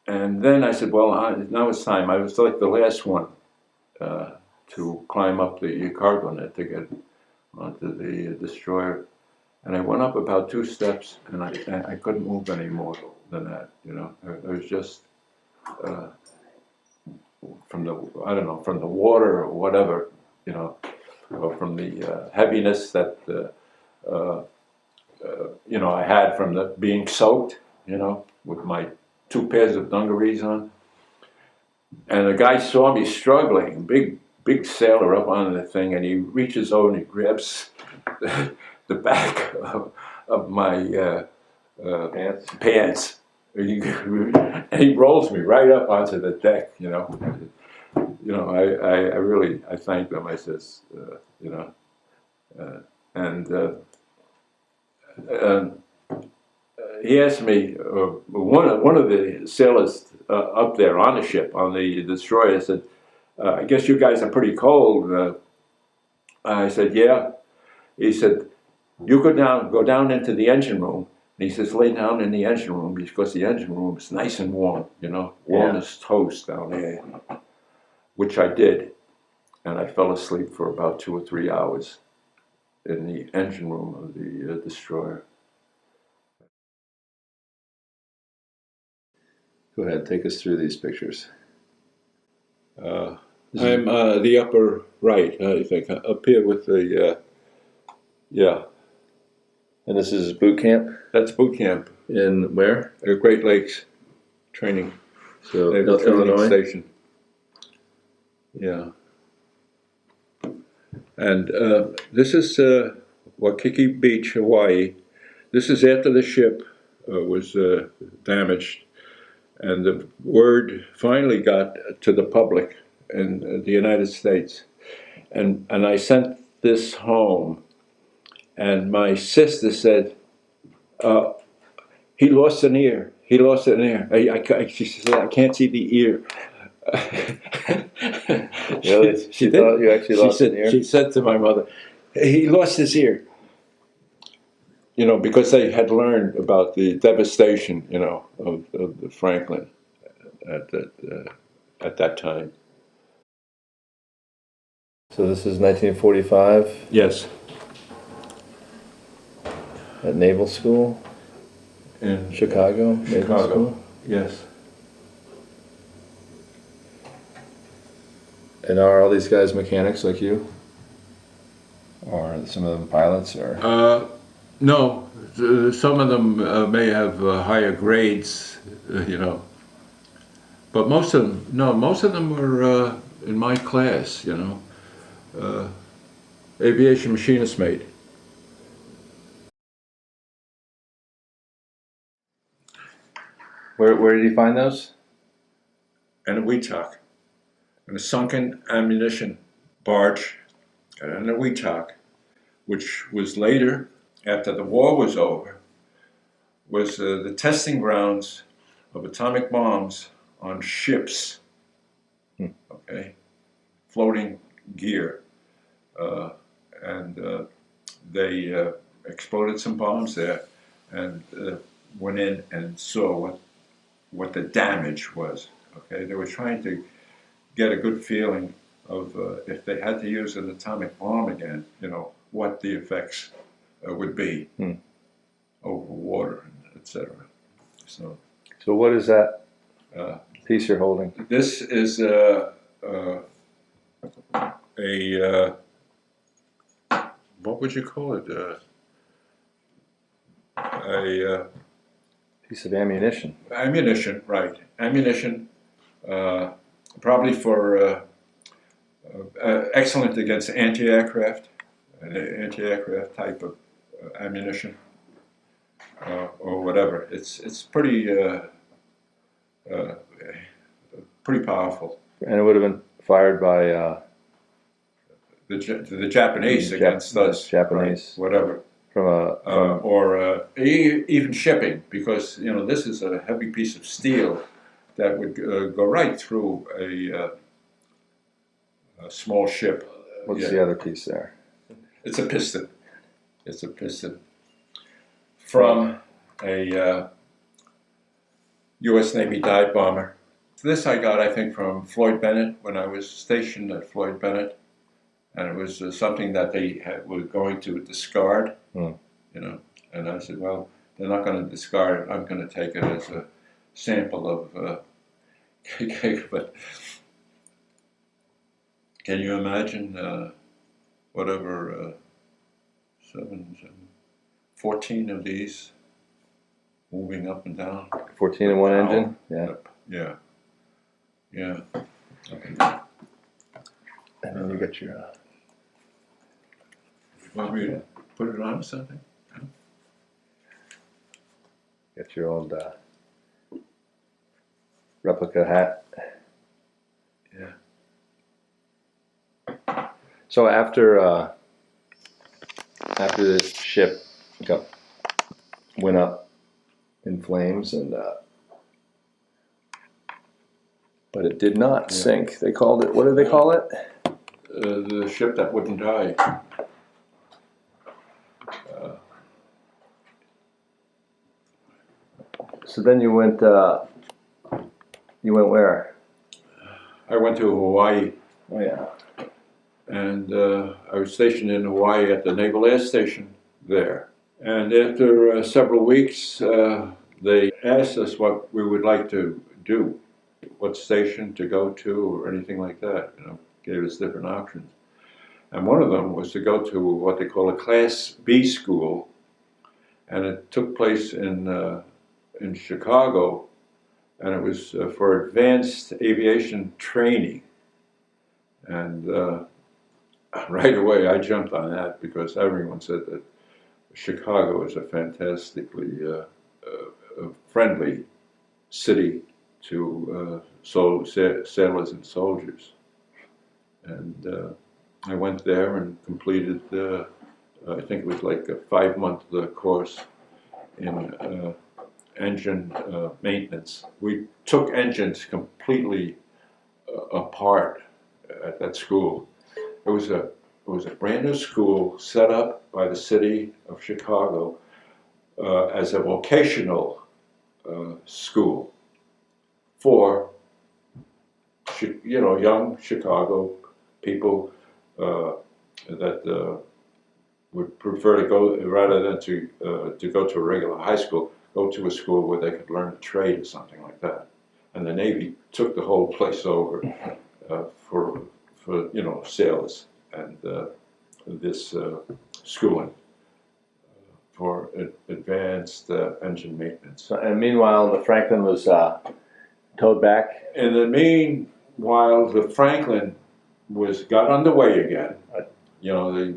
And then I said, well, now it's time. I was like the last one to climb up the cargo net to get onto the destroyer. And I went up about 2 steps, and I couldn't move any more than that. You know, I was just from the, I don't know, from the water or whatever, you know, or from the heaviness that you know, I had from the being soaked, you know, with my 2 pairs of dungarees on. And the guy saw me struggling, big sailor up on the thing, and he reaches over and he grabs the back of my pants. And he rolls me right up onto the deck, you know. You know, I really, I thank them. I says, you know, and he asked me, one of the sailors up there on the ship, on the destroyer, said, I guess you guys are pretty cold. I said, yeah. He said, you go down into the engine room. And he says, lay down in the engine room because the engine room is nice and warm, you know, warm as toast down there, which I did. And I fell asleep for about 2 or 3 hours in the engine room of the destroyer. Go ahead, take us through these pictures. I'm the upper right, I think, up here with the, yeah. And this is boot camp? That's boot camp. In where? Great Lakes training. So, Illinois station. Yeah. And this is Waikiki Beach, Hawaii. This is after the ship was damaged, and the word finally got to the public in the United States. And I sent this home, and my sister said, he lost an ear. He lost an ear. She said, I can't see the ear. Really? She thought you actually lost an ear? She said to my mother, he lost his ear. You know, because they had learned about the devastation, you know, of the Franklin at that time. So this is 1945? Yes. At Naval School? In Chicago? Naval School? Yes. And are all these guys mechanics like you? Or some of them pilots? Or No, some of them may have higher grades, you know. But most of them, no, most of them were in my class, you know. Aviation machinist mate. Where did you find those? And a Weetok. And a sunken ammunition barge and a Weetok, which was later, after the war was over, was the testing grounds of atomic bombs on ships, okay, floating gear. And they exploded some bombs there and went in and saw what the damage was, okay? They were trying to get a good feeling of if they had to use an atomic bomb again, you know, what the effects would be over water, etc. So what is that piece you're holding? this is a what would you call it? A Piece of ammunition. ammunition, right? Ammunition, probably for excellent against anti-aircraft, anti-aircraft type of ammunition, or whatever. It's pretty pretty powerful. And it would have been fired by The Japanese against us, Japanese, right, whatever, or even shipping, because you know this is a heavy piece of steel that would go right through a small ship. What's the other piece there? It's a piston. It's a piston from a U.S. Navy dive bomber. This I got, I think, from Floyd Bennett when I was stationed at Floyd Bennett, and it was something that they were going to discard, you know. And I said, well, they're not going to discard it. I'm going to take it as a sample of cake. But can you imagine whatever 14 of these moving up and down? 14 in one engine? Yeah. Yeah. Yeah. Okay. And then you get your... Want me to put it on or something? Get your old replica hat. Yeah. So after the ship went up in flames, and but it did not sink. They called it. What did they call it? The ship that wouldn't die. So then you went. You went where? I went to Hawaii. Oh yeah. And I was stationed in Hawaii at the Naval Air Station there. And after several weeks, they asked us what we would like to do, what station to go to, or anything like that. You know, gave us different options. And one of them was to go to what they call a Class B school, and it took place in Chicago, and it was for advanced aviation training. And right away, I jumped on that because everyone said that Chicago is a fantastically friendly city to sailors and soldiers. And I went there and completed, I think it was like a 5-month course in engine maintenance. We took engines completely apart at that school. It was a brand new school set up by the city of Chicago as a vocational school for young Chicago people that would prefer to go, rather than to go to a regular high school, go to a school where they could learn a trade or something like that. And the Navy took the whole place over for sailors and this schooling for advanced engine maintenance. So, and meanwhile, the Franklin was towed back. In the meanwhile, the Franklin got underway again. You know,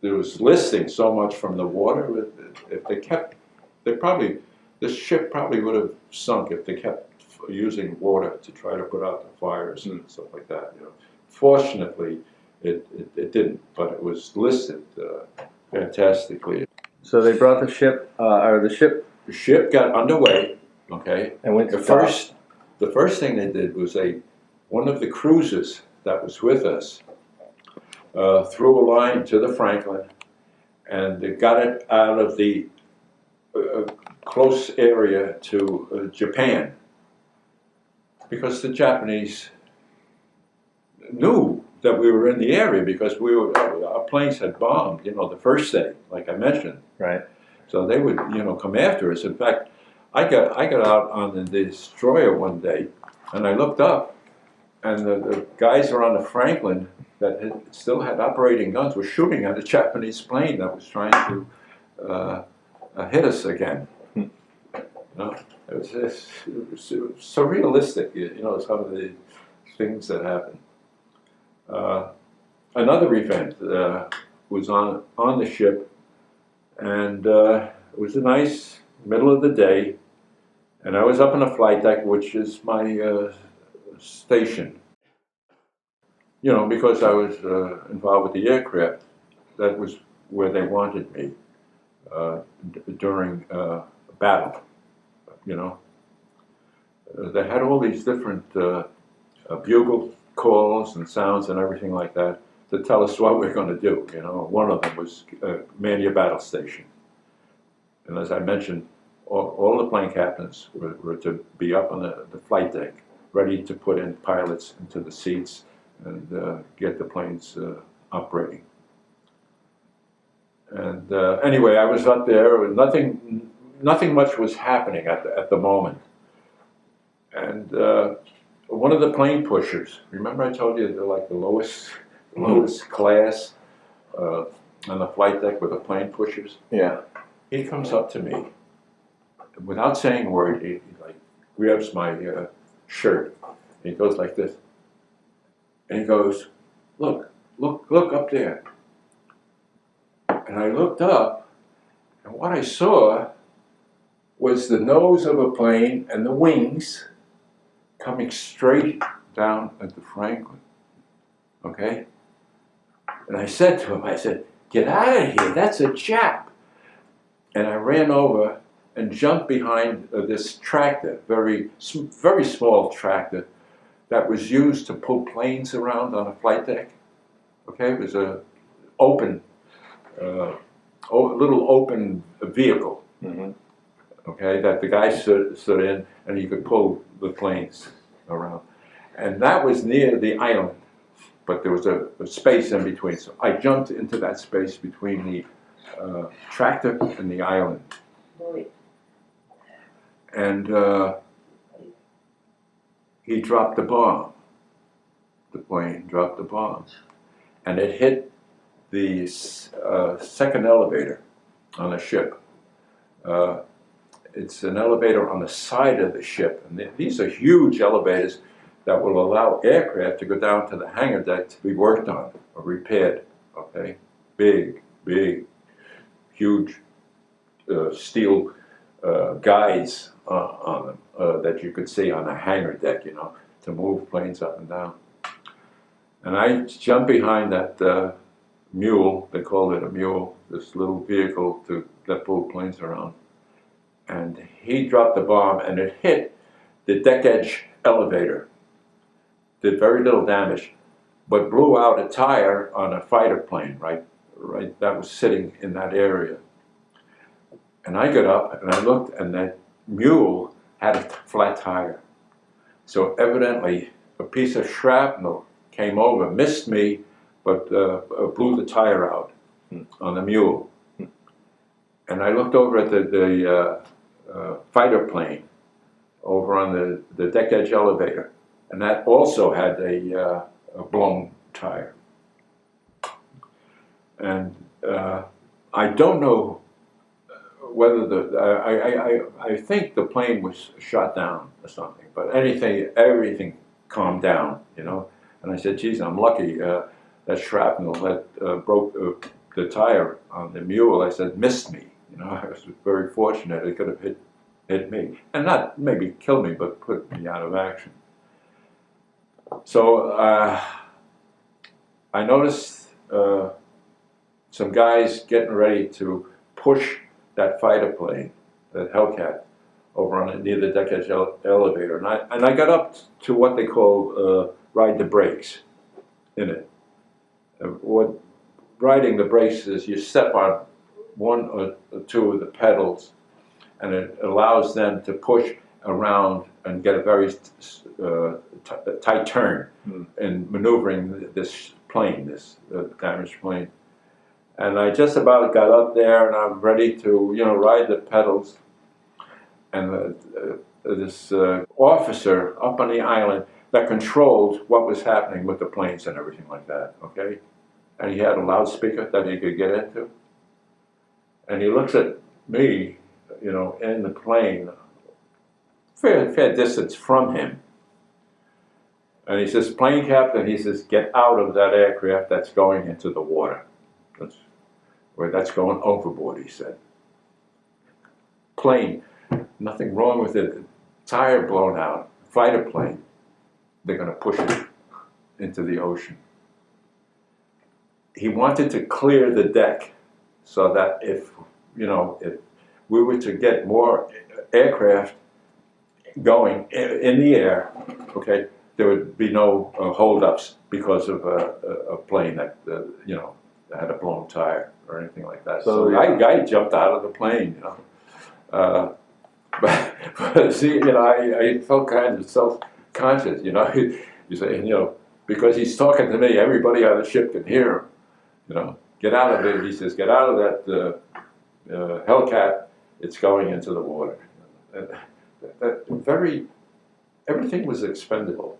there was listing so much from the water. If they kept, the ship probably would have sunk if they kept using water to try to put out the fires and stuff like that. You know, fortunately, it didn't, but it was listed fantastically. So they brought the ship, The ship got underway. Okay, and went to the first thing they did was one of the cruisers that was with us threw a line to the Franklin, and they got it out of the close area to Japan, because the Japanese knew that we were in the area because our planes had bombed, the first day, like I mentioned. Right. So they would, come after us. In fact, I got out on the destroyer one day, and I looked up, and the guys around the Franklin that still had operating guns were shooting at a Japanese plane that was trying to hit us again. It was surrealistic, some of the things that happened. Another event was on the ship, and it was a nice middle of the day, and I was up on the flight deck, which is my station. Because I was involved with the aircraft, that was where they wanted me during battle. They had all these different bugle calls and sounds and everything like that to tell us what we're going to do. One of them was man your battle station. And as I mentioned, all the plane captains were to be up on the flight deck, ready to put in pilots into the seats and get the planes operating. And anyway, I was up there, and nothing much was happening at the moment. And one of the plane pushers, remember I told you they're like the lowest class on the flight deck with the plane pushers? Yeah. He comes up to me, without saying a word, he like grabs my shirt, and he goes like this. And he goes, look up there. And I looked up, and what I saw was the nose of a plane and the wings coming straight down at the Franklin, okay? And I said to him, I said, get out of here, that's a Jap. And I ran over and jumped behind this tractor, very small tractor that was used to pull planes around on a flight deck, okay? It was a little open vehicle, okay, that the guy stood in, and he could pull the planes around. And that was near the island, but there was a space in between. So I jumped into that space between the tractor and the island. And he dropped the bomb. The plane dropped the bomb. And it hit the second elevator on a ship. It's an elevator on the side of the ship. And these are huge elevators that will allow aircraft to go down to the hangar deck to be worked on or repaired, okay? Big, huge steel guides on them that you could see on a hangar deck, you know, to move planes up and down. And I jumped behind that mule, they called it a mule, this little vehicle that pulled planes around. And he dropped the bomb, and it hit the deck edge elevator. Did very little damage, but blew out a tire on a fighter plane, right that was sitting in that area. And I got up and I looked, and that mule had a flat tire. So evidently a piece of shrapnel came over, missed me, but blew the tire out on the mule. And I looked over at the fighter plane over on the deck edge elevator, and that also had a blown tire. And I don't know whether I think the plane was shot down or something, but everything calmed down, you know. And I said, geez, I'm lucky that shrapnel that broke the tire on the mule, I said, missed me. You know, I was very fortunate. It could have hit me, and not maybe kill me, but put me out of action. So I noticed some guys getting ready to push that fighter plane, that Hellcat, over near the deck edge elevator, and I got up to what they call ride the brakes in it. What riding the brakes is, you step on one or two of the pedals, and it allows them to push around and get a very tight turn in maneuvering this plane, this damaged plane. And I just about got up there, and I'm ready to, you know, ride the pedals. And this officer up on the island that controlled what was happening with the planes and everything like that, okay? And he had a loudspeaker that he could get into. And he looks at me, you know, in the plane, fair distance from him. And he says, plane captain, he says, get out of that aircraft that's going into the water. That's going overboard, he said. Plane, nothing wrong with it. Tire blown out, fighter plane. They're going to push it into the ocean. He wanted to clear the deck so that if we were to get more aircraft going in the air, okay, there would be no holdups because of a plane that that had a blown tire or anything like that. So I jumped out of the plane, you know. but see, I felt kind of self-conscious, you say, because he's talking to me, everybody on the ship can hear him, get out of it, he says, get out of that Hellcat, it's going into the water. Everything was expendable,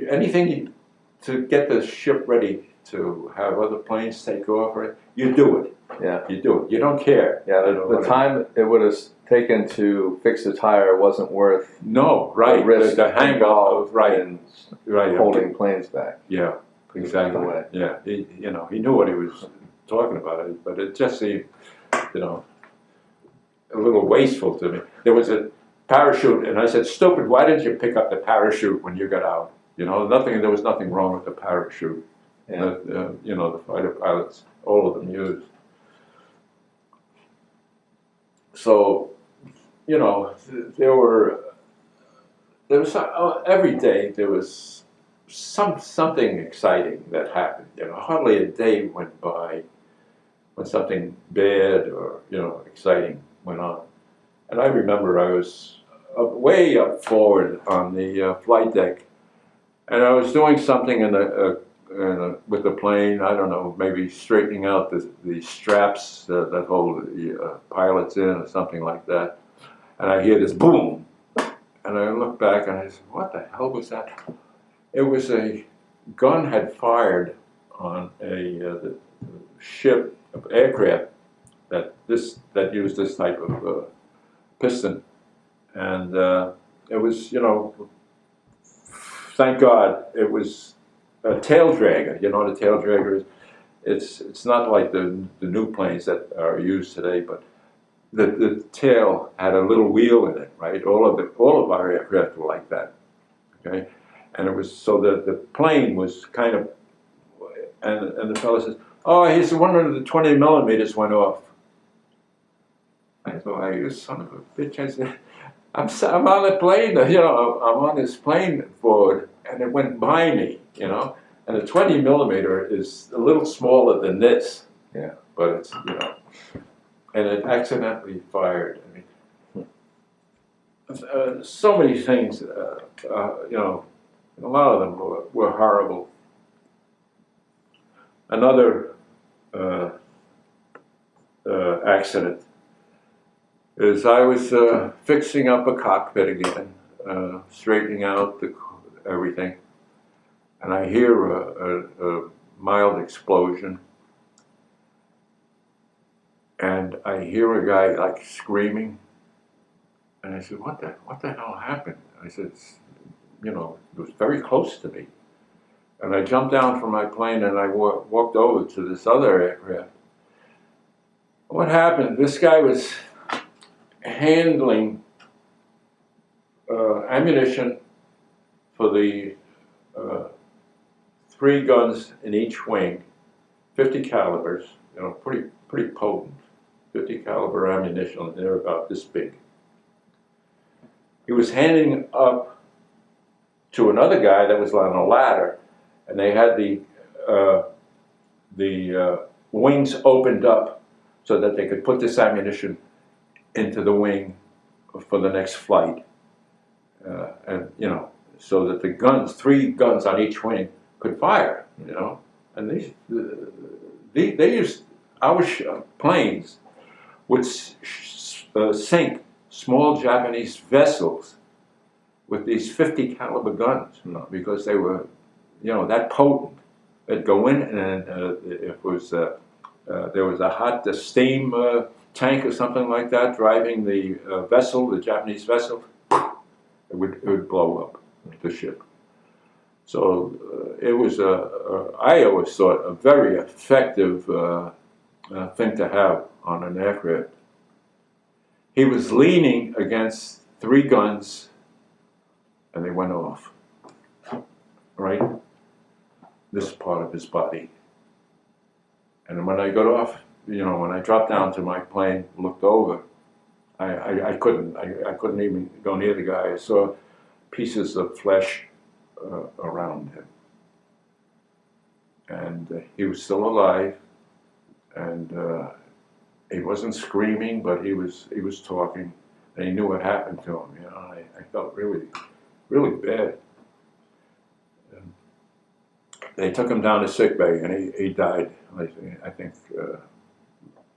anything to get the ship ready to have other planes take off, right? You do it. Yeah. You do it. You don't care. Yeah, the time it would have taken to fix the tire wasn't worth no, right. the risk the hang involved right. in Right. holding planes back. Yeah, exactly. Way. Yeah, he knew what he was talking about, but it just seemed, a little wasteful to me. There was a parachute, and I said, "Stupid! Why didn't you pick up the parachute when you got out?" There was nothing wrong with the parachute. Yeah. The fighter pilots, all of them used. So, there was every day there was something exciting that happened. Hardly a day went by when something bad or exciting went on. And I remember I was way up forward on the flight deck, and I was doing something with the plane. I don't know, maybe straightening out the straps that hold the pilots in or something like that. And I hear this boom, and I look back and I said, "What the hell was that?" It was a gun had fired on the ship, aircraft that used this type of piston, and it was, thank God, it was a tail dragger. You know what a tail dragger is? It's not like the new planes that are used today, but the tail had a little wheel in it, right? All of our aircraft were like that, okay? And it was so that the plane was kind of, and the fellow says, "Oh, he's one of the 20 millimeters went off." I thought, "You son of a bitch!" I said, "I'm on a plane, I'm on this plane forward, and it went by me, And a 20 millimeter is a little smaller than this, Yeah. But it's, and it accidentally fired. I mean, so many things, a lot of them were horrible. Another accident is I was fixing up a cockpit again, straightening out everything, and I hear a mild explosion, and I hear a guy like screaming, and I said, what the hell happened?" I said, it was very close to me. And I jumped down from my plane and I walked over to this other aircraft. What happened? This guy was handling ammunition for the 3 guns in each wing, 50 calibers, pretty potent, 50 caliber ammunition. They're about this big. He was handing up to another guy that was on a ladder, and they had the wings opened up so that they could put this ammunition into the wing for the next flight, and so that the guns, 3 guns on each wing, could fire. And they used our planes would sink small Japanese vessels with these 50 caliber guns, because they were, that potent. They'd go in, and it was there was a hot steam tank or something like that driving the vessel, the Japanese vessel. It would blow up the ship. So it was I always thought a very effective thing to have on an aircraft. He was leaning against 3 guns, and they went off. Right, this part of his body. And when I got off, when I dropped down to my plane, looked over, I couldn't even go near the guy. I saw pieces of flesh around him, and he was still alive, and he wasn't screaming, but he was talking, and he knew what happened to him. You know, I felt really, really bad. And they took him down to sick bay, and he died. I think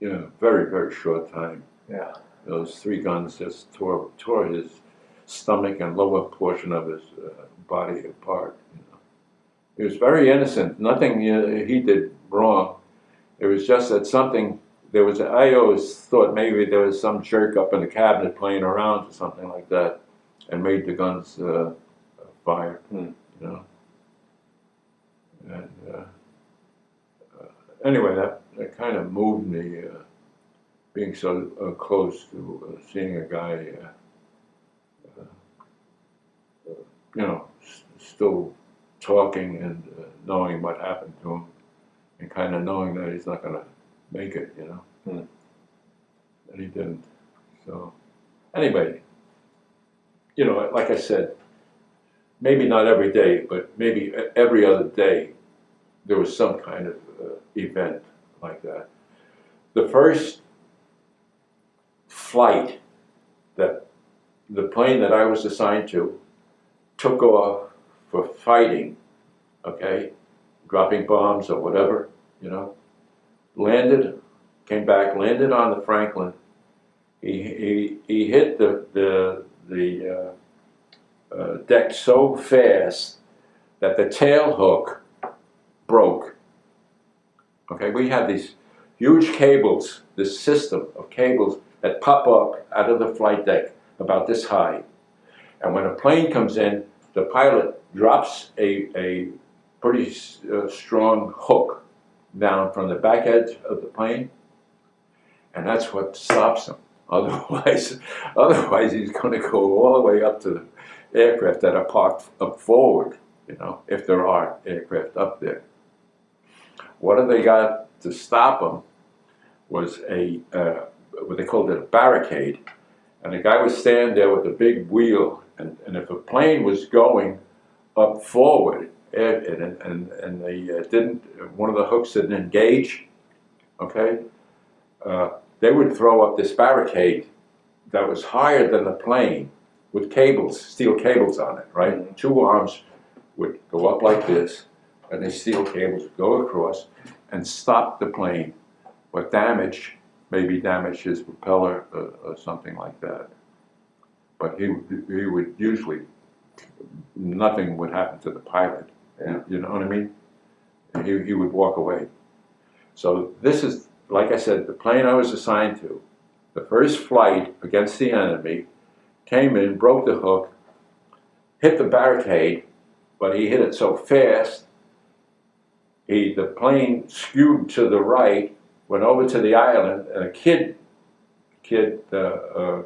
in a very, very short time. Yeah. Those 3 guns just tore his stomach and lower portion of his body apart. You know. He was very innocent. Nothing he did wrong. It was just that something. I always thought maybe there was some jerk up in the cabinet playing around or something like that, and made the guns fire. You know. And anyway, that kind of moved me. Being so close to seeing a guy, you know, still talking and knowing what happened to him, and kind of knowing that he's not going to make it, you know, and he didn't. So, anyway, you know, like I said, maybe not every day, but maybe every other day, there was some kind of event like that. The first flight that the plane that I was assigned to took off for fighting, okay, dropping bombs or whatever, you know, landed, came back, landed on the Franklin. He hit the deck so fast that the tail hook broke. Okay, we had these huge cables, this system of cables that pop up out of the flight deck about this high. And when a plane comes in, the pilot drops a pretty strong hook down from the back edge of the plane, and that's what stops him. Otherwise he's going to go all the way up to the aircraft that are parked up forward, you know, if there are aircraft up there. What they got to stop him was what they called it, a barricade. And the guy would stand there with a big wheel, and if a plane was going up forward, and they didn't, one of the hooks didn't engage, okay, they would throw up this barricade that was higher than the plane with cables, steel cables on it, right? Mm-hmm. 2 arms would go up like this, and the steel cables would go across and stop the plane, but maybe damage his propeller or something like that. But he would usually, nothing would happen to the pilot. Yeah. You know what I mean? He would walk away. So this is, like I said, the plane I was assigned to. The first flight against the enemy, came in, broke the hook, hit the barricade, but he hit it so fast, the plane skewed to the right, went over to the island, and a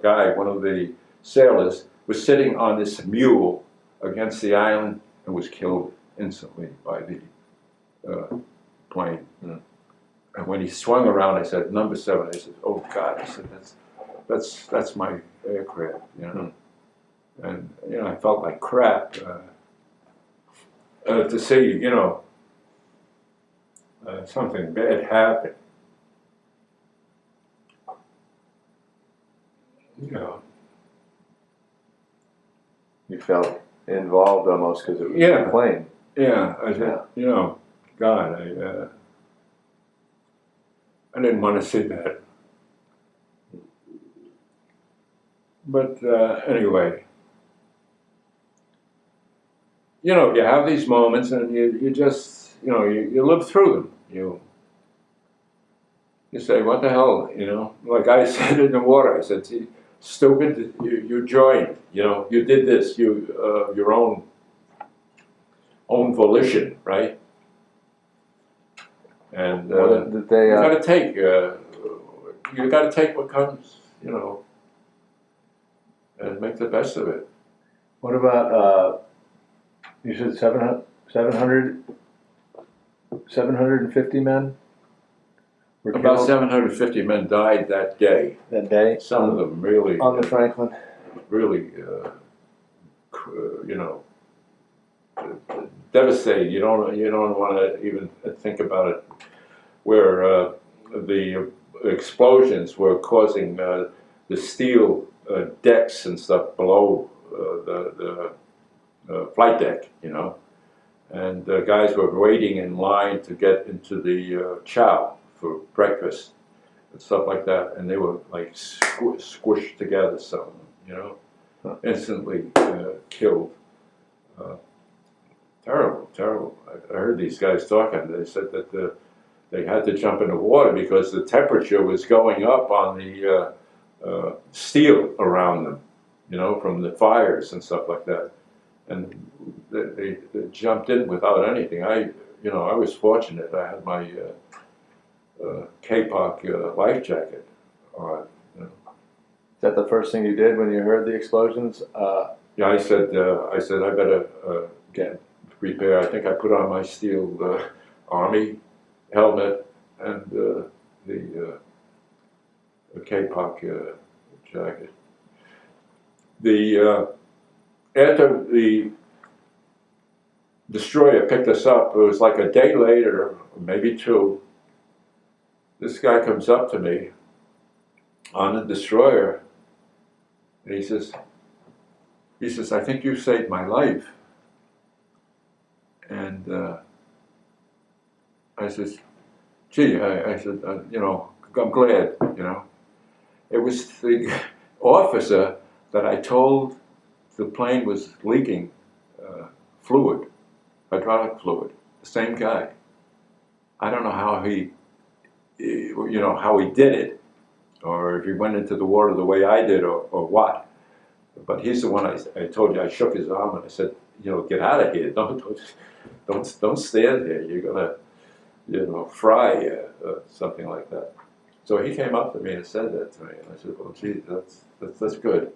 guy, one of the sailors, was sitting on this mule against the island and was killed instantly by the plane. Mm. And when he swung around, I said, "Number 7." I said, "Oh God!" I said, "That's my aircraft," you know. Mm. And you know, I felt like crap to see, you know, something bad happen. You know. You felt involved almost because it was a plane. Yeah, I said, you know, God, I didn't want to see that. But anyway, you know, you have these moments, and you just, you know, you live through them. You say, what the hell, you know? Like I said in the water, I said, stupid, you joined, you know, you did this, your own volition, right? And did they, you got to take what comes, you know, and make the best of it. What about you said 750 men? About 750 men died that day. That day? Some of them really on the Franklin. Really, you know, devastated. You don't want to even think about it. Where the explosions were causing the steel decks and stuff below the flight deck, you know. And the guys were waiting in line to get into the chow for breakfast and stuff like that, and they were like squished together, some of them, you know, instantly killed. Terrible, terrible. I heard these guys talking. They said that they had to jump in the water because the temperature was going up on the steel around them, you know, from the fires and stuff like that. And they jumped in without anything. I was fortunate. I had my K-Pop life jacket on. You know. Is that the first thing you did when you heard the explosions? Yeah, I said I better get prepare. I think I put on my steel army helmet and the K-Pop jacket. After the destroyer picked us up, it was like a day later, or maybe two. This guy comes up to me on the destroyer, and he says, "I think you saved my life." And I says, "Gee," I said, "You know, I'm glad." You know, it was the officer that I told the plane was leaking fluid, hydraulic fluid. The same guy. I don't know how he did it, or if he went into the water the way I did, or what. But he's the one I told you. I shook his arm and I said, "You know, get out of here. Don't stand here. You're gonna, you know, fry," something like that. So he came up to me and said that to me, and I said, "Well, gee, that's good."